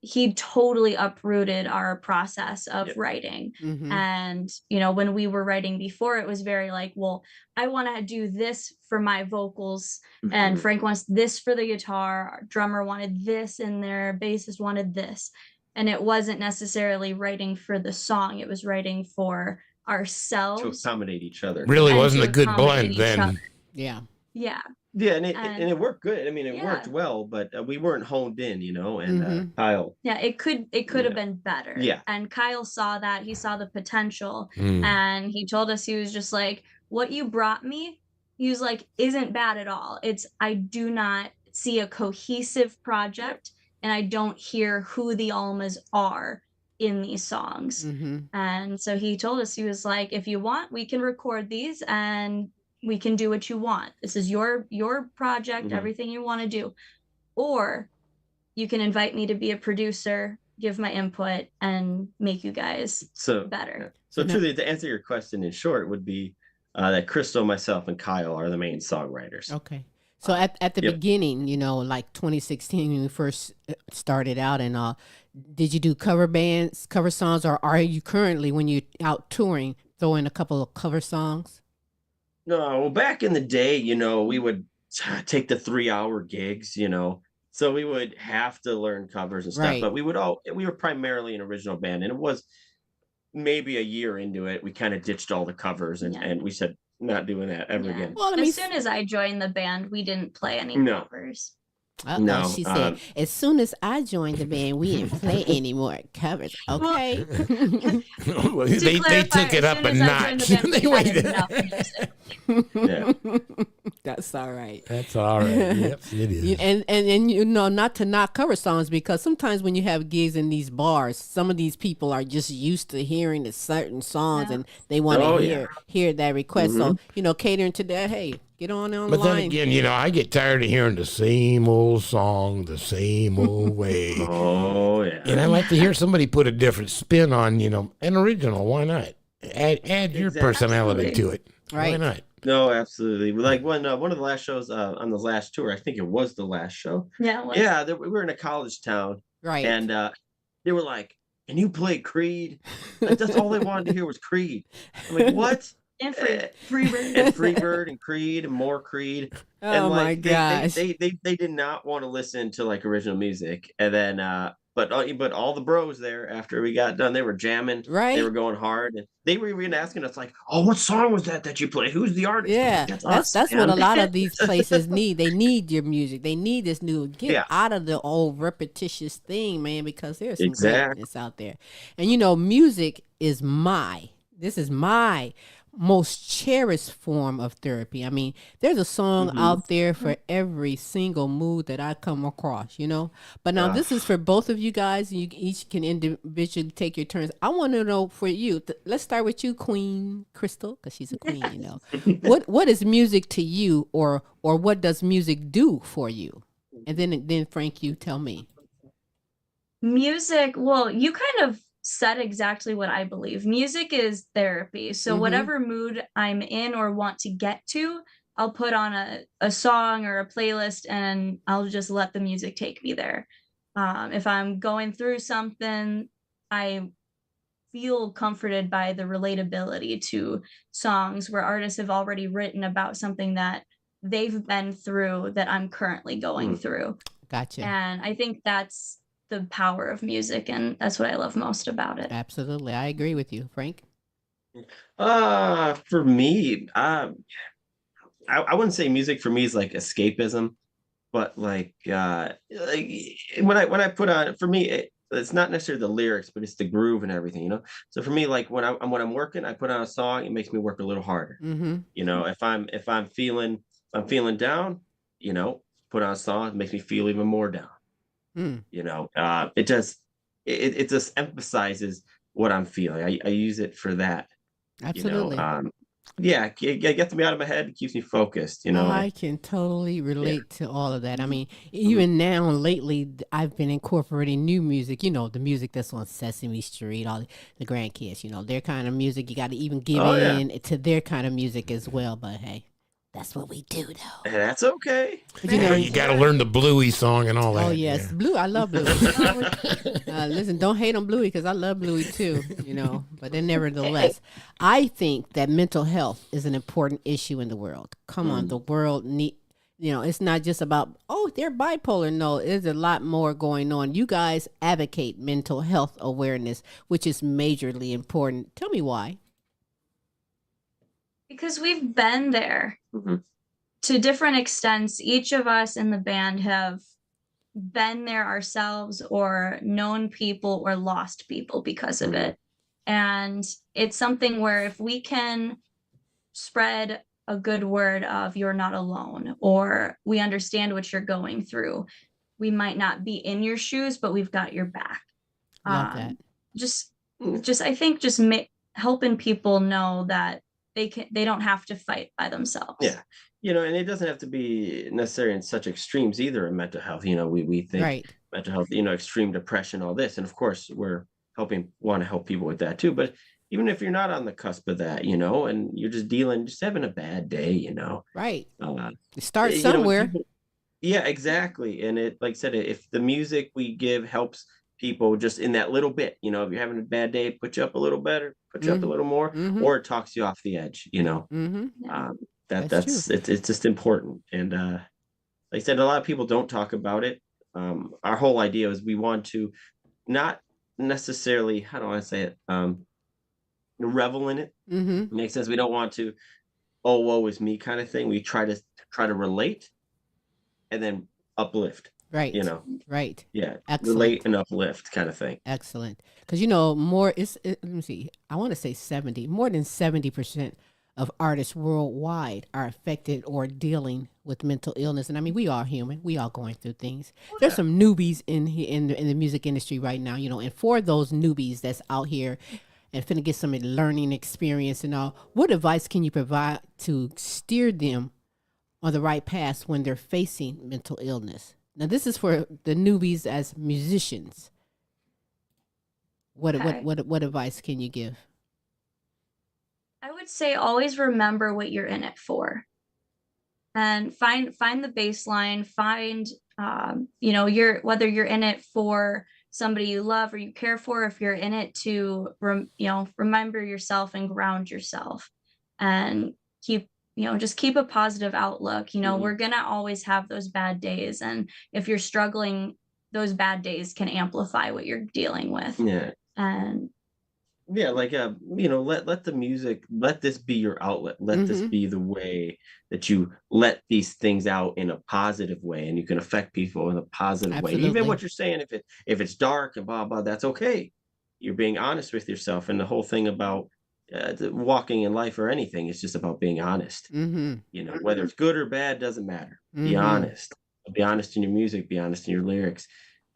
he totally uprooted our process of Yep. writing. Mm-hmm. And when we were writing before, it was very like, well, I want to do this for my vocals, and Mhm. Frank wants this for the guitar, our drummer wanted this in there, bassist wanted this. And it wasn't necessarily writing for the song, it was writing for To ourselves accommodate each other. Really and wasn't to a good accommodate blend each then. other. Yeah. Yeah. Yeah, and And it worked good. I mean, it yeah. worked well, but we weren't honed in, and Mhm. Kyle. Yeah, it could Yeah. have been better. Yeah. And Kyle saw that, he saw the potential, Mm. and he told us, he was just like, what you brought me, he was like, isn't bad at all. I do not see a cohesive project, and I don't hear who the Almas are in these songs. Mm-hmm. And so he told us, he was like, if you want, we can record these and we can do what you want. This is your project, Mhm. everything you want to do. Or you can invite me to be a producer give my input and make you guys better. So truly, to answer your question in short, would be that Crystal, myself, and Kyle are the main songwriters. Okay. So at the beginning, you know, like 2016, when you first started out and all, did you do cover songs, or are you currently, when you're out touring, throwing a couple of cover songs? No, well, back in the day, you know, we would take the 3-hour gigs, you know, so we would have to learn covers and stuff. Right. But we were primarily an original band, and it was maybe a year into it, we kind of ditched all the covers and we said, not doing that ever again. Well, as soon as I joined the band, we didn't play any covers. No, she said, as soon as I joined the band, we didn't play any more covers. Okay. Well, they took it up a notch. They waited. That's all right. That's all right. Yep, it is. And you know, not to not cover songs, because sometimes when you have gigs in these bars, some of these people are just used to hearing the certain songs and they want to hear that request. So, you know, catering to that, hey, get on the line. But then again, you know, I get tired of hearing the same old song the same old way. Oh, yeah. And I like to hear somebody put a different spin on, you know, an original. Why not? Add your personality to it. Right. Why not? No, absolutely. Like one of the last shows on the last tour, I think it was the last show. Yeah, it was. Yeah, we were in a college town. Right. And they were like, "Can you play Creed?" Like, that's all they wanted to hear was Creed. I'm like, what? And Freebird. And Freebird and Creed and more Creed. Oh, and like, my gosh. They did not want to listen to like original music. And then but all the bros there, after we got done, they were jamming. Right. They were going hard, and they were even asking us like, "Oh, what song was that you played? Who's the artist?" Yeah, Like, that's what a lot of these places need. They need your music. They need this new. Get out of the old repetitious thing, man, because there's some greatness out there. And you know, music is this is my most cherished form of therapy. I mean, there's a song out there for every single mood that I come across, you know. But now this is for both of you guys. You each can individually take your turns. I want to know for you. Let's start with you, Queen Crystal, because she's a queen, you know. What is music to you, or what does music do for you? And then Frank, you tell me. Music, well, you kind of said exactly what I believe. Music is therapy. So whatever mood I'm in or want to get to, I'll put on a song or a playlist and I'll just let the music take me there. If I'm going through something, I feel comforted by the relatability to songs where artists have already written about something that they've been through that I'm currently going through. Gotcha. And I think that's the power of music, and that's what I love most about it. Absolutely. I agree with you, Frank. For me, I wouldn't say music for me is like escapism, but like when I put on, for me it's not necessarily the lyrics, but it's the groove and everything, you know. So for me, like when I'm working, I put on a song, it makes me work a little harder. You know, if I'm feeling down, you know, put on a song, it makes me feel even more down. You know, it just emphasizes what I'm feeling. I use it for that. Absolutely. You know? It gets me out of my head. It keeps me focused. You know, I can totally relate to all of that. I mean, even now, lately, I've been incorporating new music. You know, the music that's on Sesame Street, all the grandkids. You know, their kind of music. You got to even give in to their kind of music as well. But hey, that's what we do, though. And that's okay. You know, you got to learn the Bluey song and all that. Oh, yes. Yeah. Blue. I love Bluey. Listen, don't hate on Bluey, because I love Bluey, too, you know. But then nevertheless, I think that mental health is an important issue in the world. Come on, the world need, you know, it's not just about, oh, they're bipolar. No, there's a lot more going on. You guys advocate mental health awareness, which is majorly important. Tell me why. Because we've been there to different extents. Each of us in the band have been there ourselves, or known people, or lost people because of it. And it's something where if we can spread a good word of you're not alone, or we understand what you're going through, we might not be in your shoes, but we've got your back. Love that. Just I think just helping people know that they don't have to fight by themselves. Yeah. You know, and it doesn't have to be necessarily in such extremes either in mental health. You know, we think mental health, extreme depression, all this. And of course, we're want to help people with that too. But even if you're not on the cusp of that, and you're just having a bad day, Right. uh, Start you know, somewhere. people, yeah, exactly. And it, like I said, if the music we give helps people just in that little bit, if you're having a bad day, put you up a little better, put you up a little more, Mm-hmm. or it talks you off the edge, Mm-hmm. That's true. it's just important. And like I said, a lot of people don't talk about it. Our whole idea is we want to not necessarily, how do I say it, revel in it. Mm-hmm. Makes sense. We don't want to, oh, woe is me kind of thing. We try to relate and then uplift. Right. You know. Right. Yeah. Excellent. Relate and uplift kind of thing. Excellent. Because let me see. I want to say 70. More than 70% of artists worldwide are affected or dealing with mental illness. And I mean, we are human. We all going through things. There's some newbies in the music industry right now, and for those newbies that's out here and finna get some learning experience and all, what advice can you provide to steer them on the right path when they're facing mental illness? Now, this is for the newbies as musicians. What advice can you give? I would say always remember what you're in it for, and find the baseline. Find whether you're in it for somebody you love or you care for, if you're in it to remember yourself and ground yourself, and keep a positive outlook. We're gonna always have those bad days, and if you're struggling, those bad days can amplify what you're dealing with. Yeah. And yeah, like let the music, let this be your outlet. Let this be the way that you let these things out in a positive way, and you can affect people in a positive way. Even what you're saying, if it's dark and blah blah, that's okay. You're being honest with yourself, and the whole thing about walking in life or anything is just about being honest. Whether it's good or bad doesn't matter. Be honest. Be honest in your music. Be honest in your lyrics.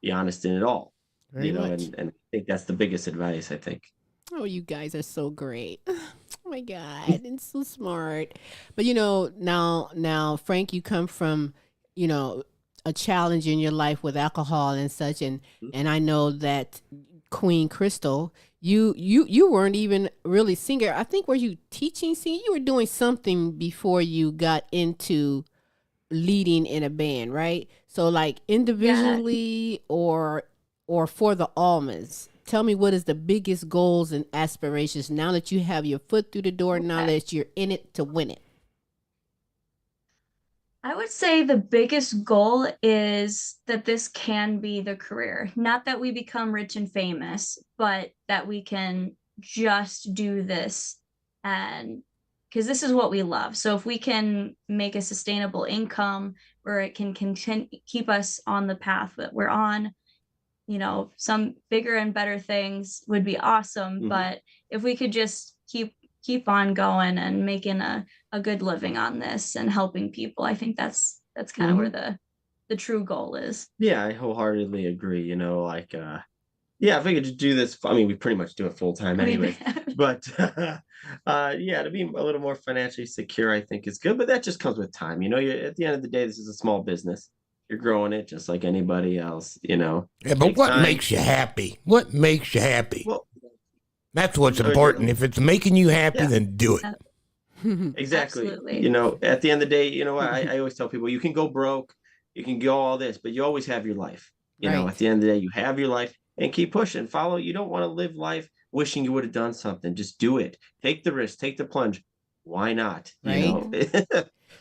Be honest in it all. Very much. And I think that's the biggest advice, I think. Oh, you guys are so great. Oh my God, it's so smart. But now, Frank, you come from, a challenge in your life with alcohol and such, and I know that Queen Crystal, you weren't even really singer. I think, were you teaching singing? You were doing something before you got into leading in a band, right? So like individually or for the Almas. Tell me, what is the biggest goals and aspirations now that you have your foot through the door, now that you're in it to win it? I would say the biggest goal is that this can be the career. Not that we become rich and famous, but that we can just do this, and because this is what we love. So if we can make a sustainable income where it can keep us on the path that we're on, some bigger and better things would be awesome. But if we could just keep on going and making a good living on this and helping people, I think that's kind of where the true goal is. Yeah, I wholeheartedly agree. If we could just do this, I mean, we pretty much do it full time anyway. But to be a little more financially secure, I think is good. But that just comes with time. At the end of the day, this is a small business. You're growing it just like anybody else. Yeah, but what makes you happy? What makes you happy? Well, that's what's important. If it's making you happy, then do it. Exactly. Absolutely. At the end of the day, I always tell people, you can go broke, you can go all this, but you always have your life. At the end of the day, you have your life, and keep pushing. Follow. You don't want to live life wishing you would have done something. Just do it. Take the risk. Take the plunge. Why not?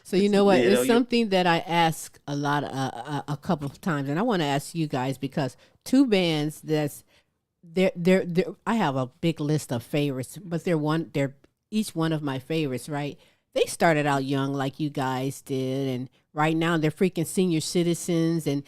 So what? It's something that I ask a lot, a couple of times, and I want to ask you guys, because two bands that's they're I have a big list of favorites, but they're each one of my favorites, right? They started out young like you guys did, and right now they're freaking senior citizens, and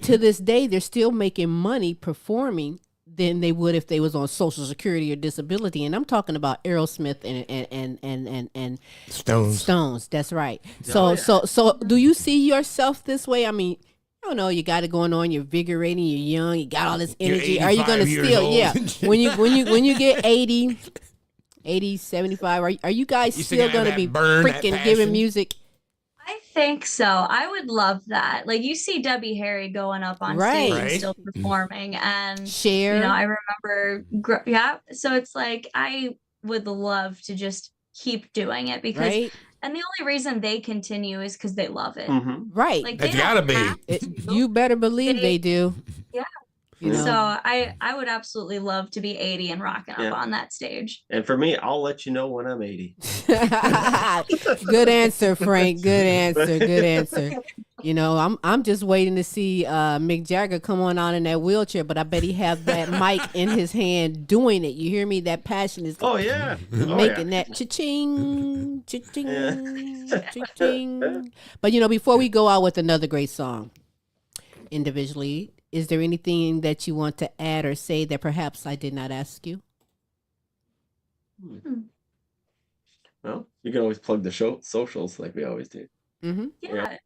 to this day they're still making money performing than they would if they was on Social Security or disability. And I'm talking about Aerosmith and Stones. That's right. So do you see yourself this way? I mean, I don't know. You got it going on. You're invigorating. You're young. You got all this energy. Are you going to still? Yeah. When you get 80, 75, are you guys still going to be freaking giving music? I think so. I would love that. Like you see Debbie Harry going up on stage and Right. still performing, and Share. I remember, yeah. So it's like I would love to just keep doing it because, Right. and the only reason they continue is because they love it. Right. Like That's they gotta don't be. have to. You better believe They- they do. Yeah. You know. So I would absolutely love to be 80 and rocking Yeah. up on that stage. And for me, I'll let you know when I'm 80. Good answer, Frank. Good answer. Good answer. You know, I'm just waiting to see Mick Jagger come on out in that wheelchair, but I bet he have that mic in his hand doing it. You hear me? That passion is Oh yeah. making that cha-ching, cha-ching, cha-ching. But before we go out with another great song, individually, is there anything that you want to add or say that perhaps I did not ask you? Well, you can always plug the show socials like we always do. Mm-hmm. Yeah.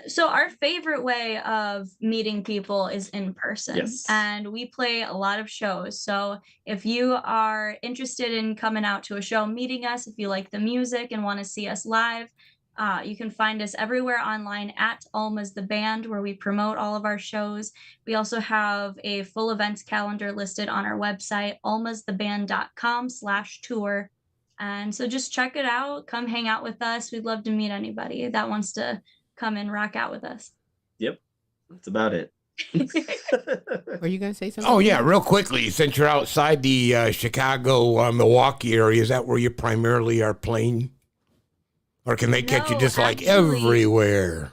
So our favorite way of meeting people is in person. Yes. And we play a lot of shows. So if you are interested in coming out to a show, meeting us, if you like the music and want to see us live, you can find us everywhere online at Almas the Band, where we promote all of our shows. We also have a full events calendar listed on our website, almastheband.com/tour. And so just check it out. Come hang out with us. We'd love to meet anybody that wants to come and rock out with us. Yep. That's about it. Were you going to say something? Oh, yeah, real quickly, since you're outside the Chicago, Milwaukee area, is that where you primarily are playing? Or can they catch you No, just like actually- everywhere?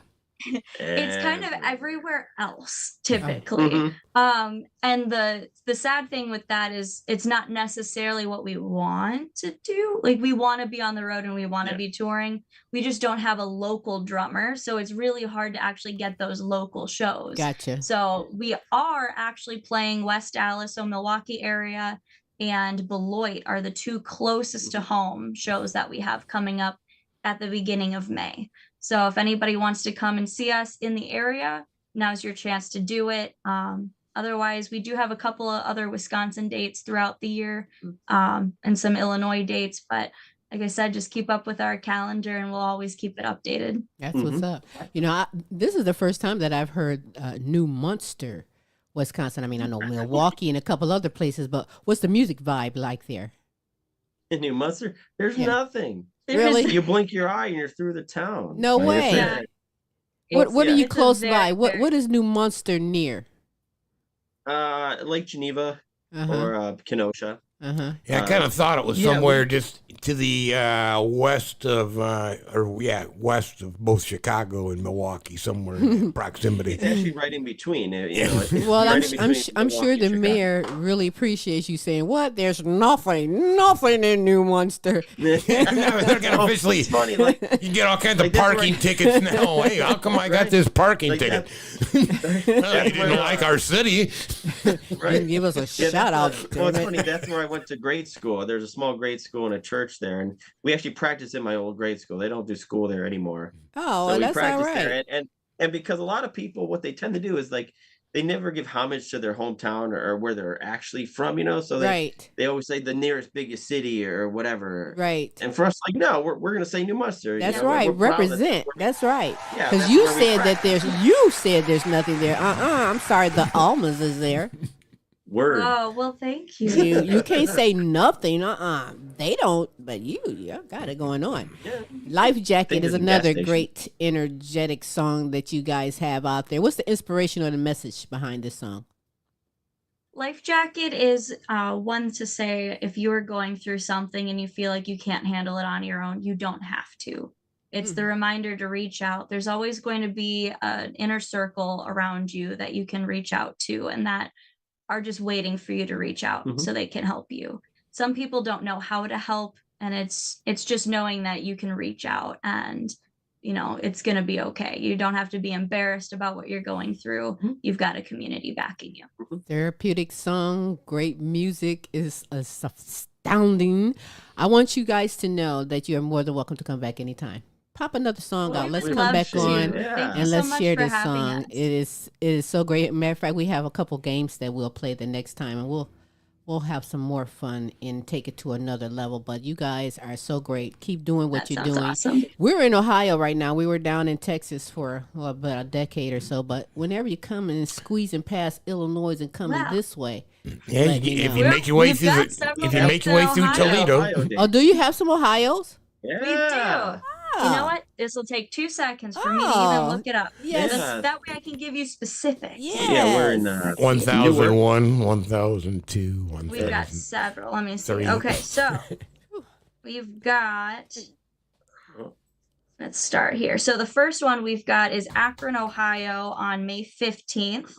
It's kind of everywhere else typically. And the sad thing with that is it's not necessarily what we want to do. Like we want to be on the road and we want to be touring. We just don't have a local drummer, so it's really hard to actually get those local shows. Gotcha. So we are actually playing West Dallas, so Milwaukee area, and Beloit are the two closest to home shows that we have coming up at the beginning of May. So if anybody wants to come and see us in the area, now's your chance to do it. Otherwise, we do have a couple of other Wisconsin dates throughout the year, and some Illinois dates. But like I said, just keep up with our calendar and we'll always keep it updated. That's what's up. This is the first time that I've heard New Munster, Wisconsin. I mean, I know Milwaukee and a couple other places, but what's the music vibe like there? In New Munster, there's nothing. Really? You blink your eye and you're through the town. No Like, way. it's What are you It's a close very, by? What very- What is New Munster near? Lake Geneva Uh-huh. or Kenosha. Uh-huh. Yeah, I kind of thought it was yeah, somewhere just to the west of both Chicago and Milwaukee, somewhere in proximity. It's actually right in between. It's Well, right I'm, in I'm, between I'm sure Milwaukee the and mayor really appreciates you saying, what? There's nothing in New Munster. They're gonna officially, It's funny, like, you can get all kinds Like, of that's parking where- tickets now. Hey, how come I got Right. this parking Like ticket? that- Well, they where, didn't like our city. right? Give us a Yeah, shout out. Well, it's damn it. funny. That's where I went to grade school. There's a small grade school and a church there, and we actually practiced in my old grade school. They don't do school there anymore. Oh, So well, we that's all practiced right. there, and because a lot of people, what they tend to do is like they never give homage to their hometown or where they're actually from. So Right, they always say the nearest biggest city or whatever. right. And for us, like, no, we're gonna say New Munster. That's We're right. proud that Represent. we're- That's right. Yeah, Because that's you where we said that practice. you said there's nothing there. I'm sorry. The Almas is there. Word. Oh, well, thank you. You can't say nothing. They don't. But you got it going on. Yeah. Life Jacket Think is there's a gas another station. great energetic song that you guys have out there. What's the inspiration or the message behind this song? Life Jacket is one to say if you're going through something and you feel like you can't handle it on your own, you don't have to. It's the reminder to reach out. There's always going to be an inner circle around you that you can reach out to and that are just waiting for you to reach out so they can help you. Some people don't know how to help, and it's just knowing that you can reach out and it's going to be okay. You don't have to be embarrassed about what you're going through. You've got a community backing you. Therapeutic song, great music is astounding. I want you guys to know that you are more than welcome to come back anytime. Pop another song Well, out. we Let's would come love back to. on Yeah. Thank you and so let's much share for this having song. us. It is so great. Matter of fact, we have a couple games that we'll play the next time, and we'll we'll have some more fun and take it to another level. But you guys are so great. Keep doing what That you're sounds doing. awesome. We're in Ohio right now. We were down in Texas for about a decade or so. But whenever you come and squeezing past Illinois and coming Wow. this way, Yeah, let me if know. you make your way We've through got the, several if you make your way through Ohio. Toledo, Ohio days. Oh, do you have some Ohios? Yeah. We do. You know what? This will take 2 seconds for me to Oh, even look it up. yes. That way I can give you specifics. Yes. Yeah, we're in 1001, 1002, 1000. We've got several. Let me see. Three. Okay, so we've got. Let's start here. So the first one we've got is Akron, Ohio on May 15th.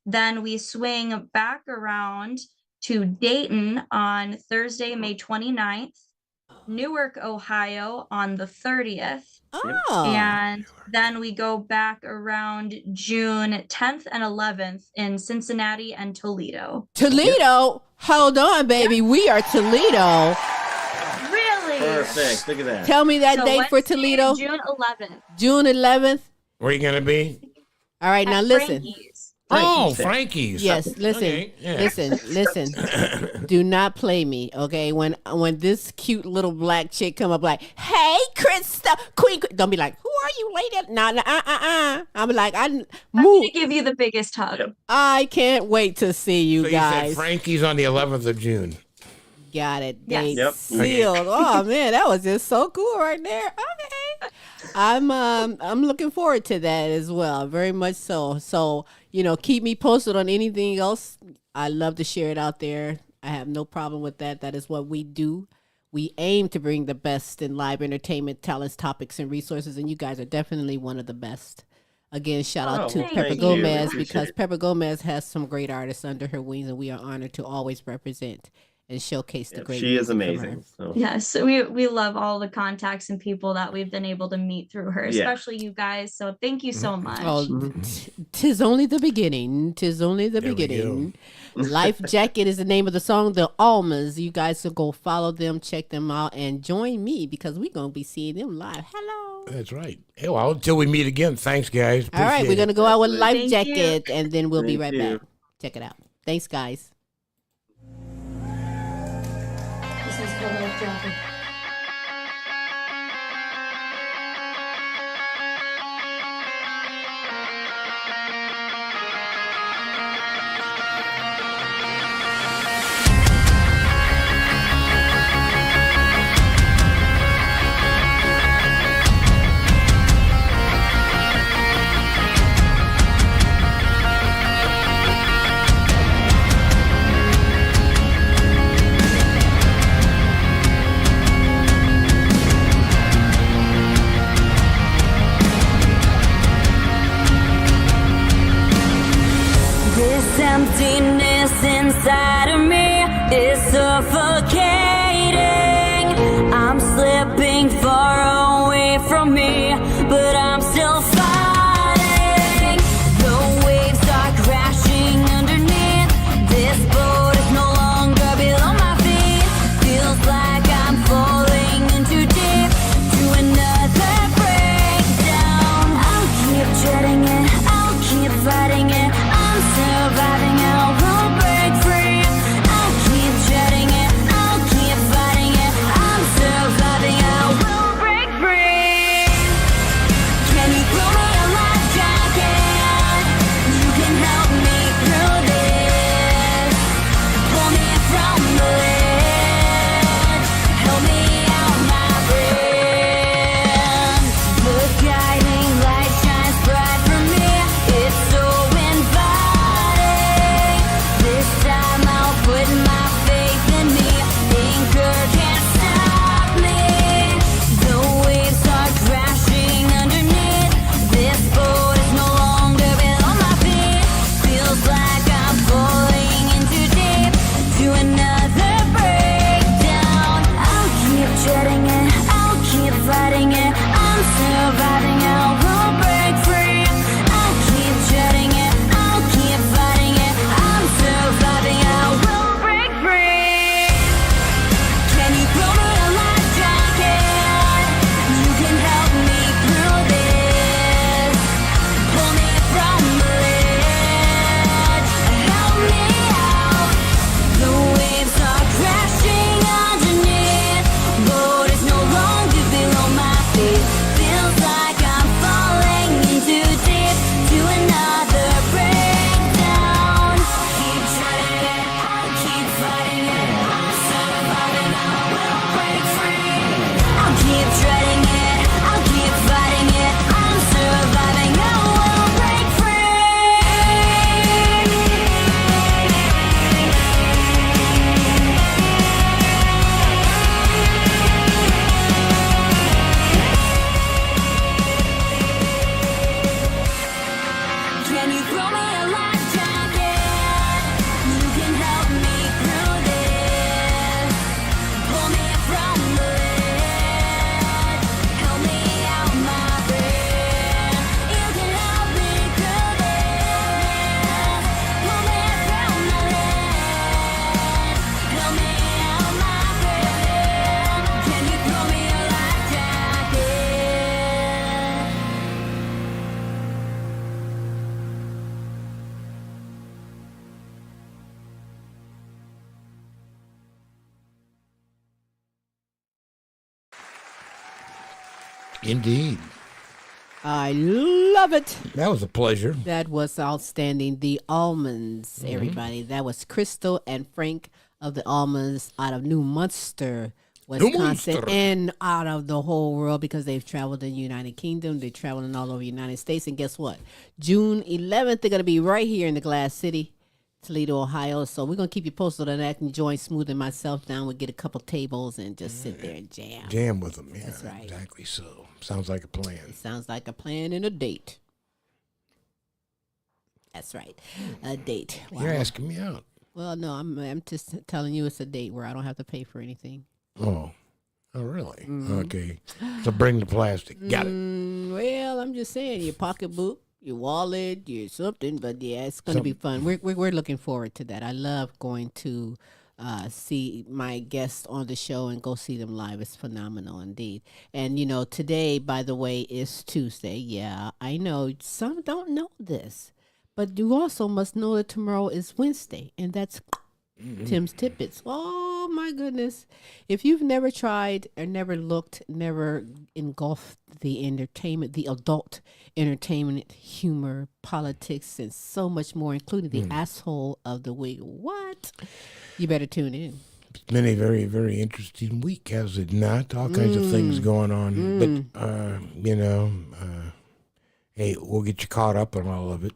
Then we swing back around to Dayton on Thursday, May 29th. Newark, Ohio on the 30th. Oh. And then we go back around June 10th and 11th in Cincinnati and Toledo. Toledo. Hold on, baby. We are Toledo. Really? Perfect. Look at that. Tell me that So date for Wednesday, Toledo. June 11th. June 11th. Where you gonna be? All right, now At listen. Frankie's. Oh, Frankie's. Yes, listen, Okay, yeah. listen. Do not play me, okay? When this cute little black chick come up like, "Hey, Crystal, Queen," don't be like, "Who are you, lady?" Nah. I'm like, I'm move. gonna give you the biggest hug. I can't wait to see you So you guys. said Frankie's on the 11th of June. Got it. Yes. They Yep. sealed. Oh man, that was just so cool right there. Okay. I'm looking forward to that as well. Very much so. So, keep me posted on anything else. I love to share it out there. I have no problem with that. That is what we do. We aim to bring the best in live entertainment, talents, topics, and resources, and you guys are definitely one of the best. Again, shout out to thank Pepper you. Gomez Appreciate because it. Pepper Gomez has some great artists under her wings, and we are honored to always represent and showcase the Yep, great. she is music from her. amazing. So. Yes, we love all the contacts and people that we've been able to meet through her, Yeah. especially you guys. So thank you so much. Oh, tis only the beginning. Tis only the There we beginning. Life Jacket is the name of the song. The Almas. You guys can go follow them, check them out, and join me because we're gonna be seeing them live. Hello. That's right. Hey, well, until we meet again, thanks, guys. All right, Appreciate we're gonna go out with Life Thank Jacket, and then we'll be Thank right you. back. Check it out. Thanks, guys. This is for Life Jacket. This emptiness inside of me is suffocating. I'm slipping far away from me, but I'm still fighting. The waves are crashing underneath. This boat is no longer below my feet. Feels like I'm falling in too deep to another breakdown. I'll keep treading it, I'll keep fighting it. I'm surviving, I will break free. I'll keep treading it, I'll keep fighting it. I'm surviving, I will break free. Indeed. I love it. That was a pleasure. That was outstanding. The Almas, Mm-hmm. everybody. That was Crystal and Frank of the Almas out of New Munster, New Wisconsin, Munster. and out of the whole world because they've traveled in the United Kingdom. They're traveling all over the United States. And guess what? June 11th, they're going to be right here in the Glass City, Toledo, Ohio. So we're going to keep you posted on that and join Smooth and myself down. We'll get a couple tables and just sit there and jam. Jam with them. Yeah, That's right. Exactly so. Sounds like a plan. Sounds like a plan and a date. That's right. A date. Wow. You're asking me out. Well, no, I'm just telling you it's a date where I don't have to pay for anything. Oh. Oh, really? Mm-hmm. Okay. So bring the plastic. Got it. Well, I'm just saying your pocketbook, your wallet, your something. But yeah, it's going to be fun. We're looking forward to that. I love going to see my guests on the show and go see them live. It's phenomenal indeed. And, you know, today, by the way, is Tuesday. Yeah, I know some don't know this. But you also must know that tomorrow is Wednesday, and that's Tim's Tidbits. Oh, my goodness. If you've never tried or never looked, never engulfed the entertainment, the adult entertainment, humor, politics, and so much more, including the asshole of the week, what? You better tune in. It's been a very, very interesting week, has it not? All kinds of things going on. But, hey, we'll get you caught up on all of it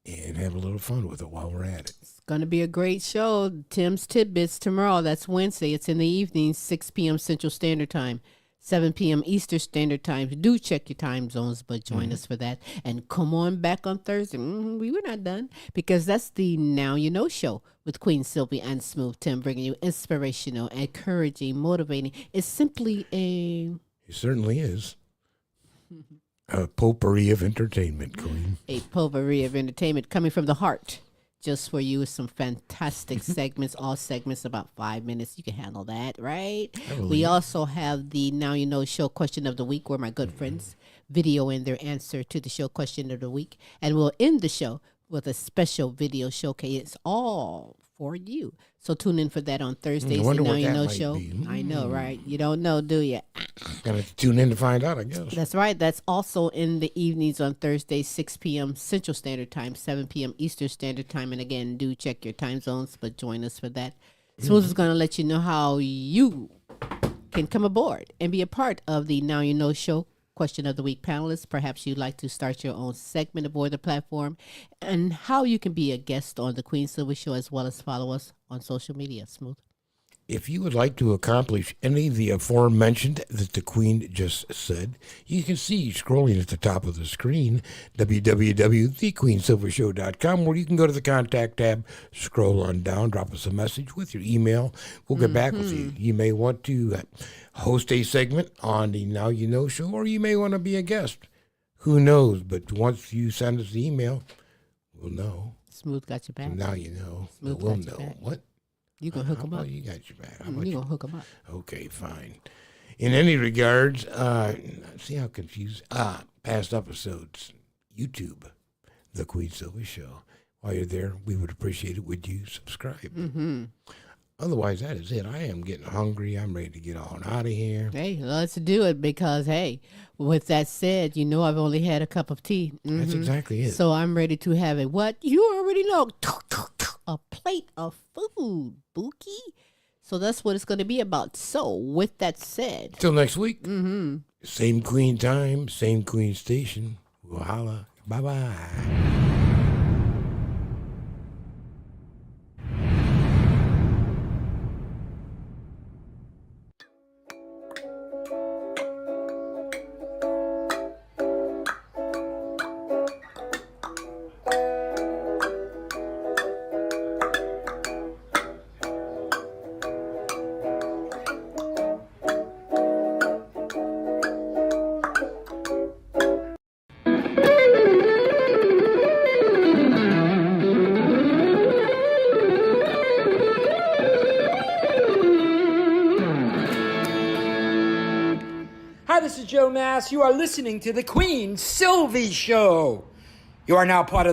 and have a little fun with it while we're at it. It's going to be a great show. Tim's Tidbits tomorrow. That's Wednesday. It's in the evening, 6 p.m. Central Standard Time, 7 p.m. Eastern Standard Time. Do check your time zones, but join us for that. And come on back on Thursday. We were not done because that's the Now You Know show with Queen Silvy and Smooth Tim, bringing you inspirational, encouraging, motivating. It's simply a... It certainly is. A potpourri of entertainment, Queen. A potpourri of entertainment coming from the heart. Just for you, some fantastic segments, all segments about 5 minutes. You can handle that, right? We also have the Now You Know show question of the week where my good friends video in their answer to the show question of the week. And we'll end the show with a special video showcase. It's all for you. So tune in for that on Thursdays. The Now You Know show. I know, right? You don't know, do you? Gotta tune in to find out, I guess. That's right. That's also in the evenings on Thursday, 6 p.m. Central Standard Time, 7 p.m. Eastern Standard Time. And again, do check your time zones, but join us for that. Smooth is going to let you know how you can come aboard and be a part of the Now You Know show question of the week panelists. Perhaps you'd like to start your own segment aboard the platform, and how you can be a guest on the Queen Silvy Show, as well as follow us on social media. Smooth. If you would like to accomplish any of the aforementioned that the Queen just said, you can see scrolling at the top of the screen, www.thequeensilvershow.com, where you can go to the contact tab, scroll on down, drop us a message with your email. We'll get back with you. You may want to host a segment on the Now You Know show, or you may want to be a guest. Who knows? But once you send us the email, we'll know. Smooth got your back. So now you know. Smooth we'll got your know. back. What? You gonna hook them up? You got your back. You gonna hook them up? Okay, fine. In any regards, see how confused. Past episodes, YouTube, The Queen Silvy Show. While you're there, we would appreciate it. Would you subscribe? Otherwise, that is it. I am getting hungry. I'm ready to get on out of here. Hey, let's do it because, hey, with that said, you know I've only had a cup of tea. That's exactly it. So I'm ready to have it. What? You already know. A plate of food, Bookie. So that's what it's going to be about. So with that said. Till next week. Same Queen time, same Queen station. We'll holla. Bye-bye. Joe Nass. You are listening to the Queen Silvy Show. You are now part of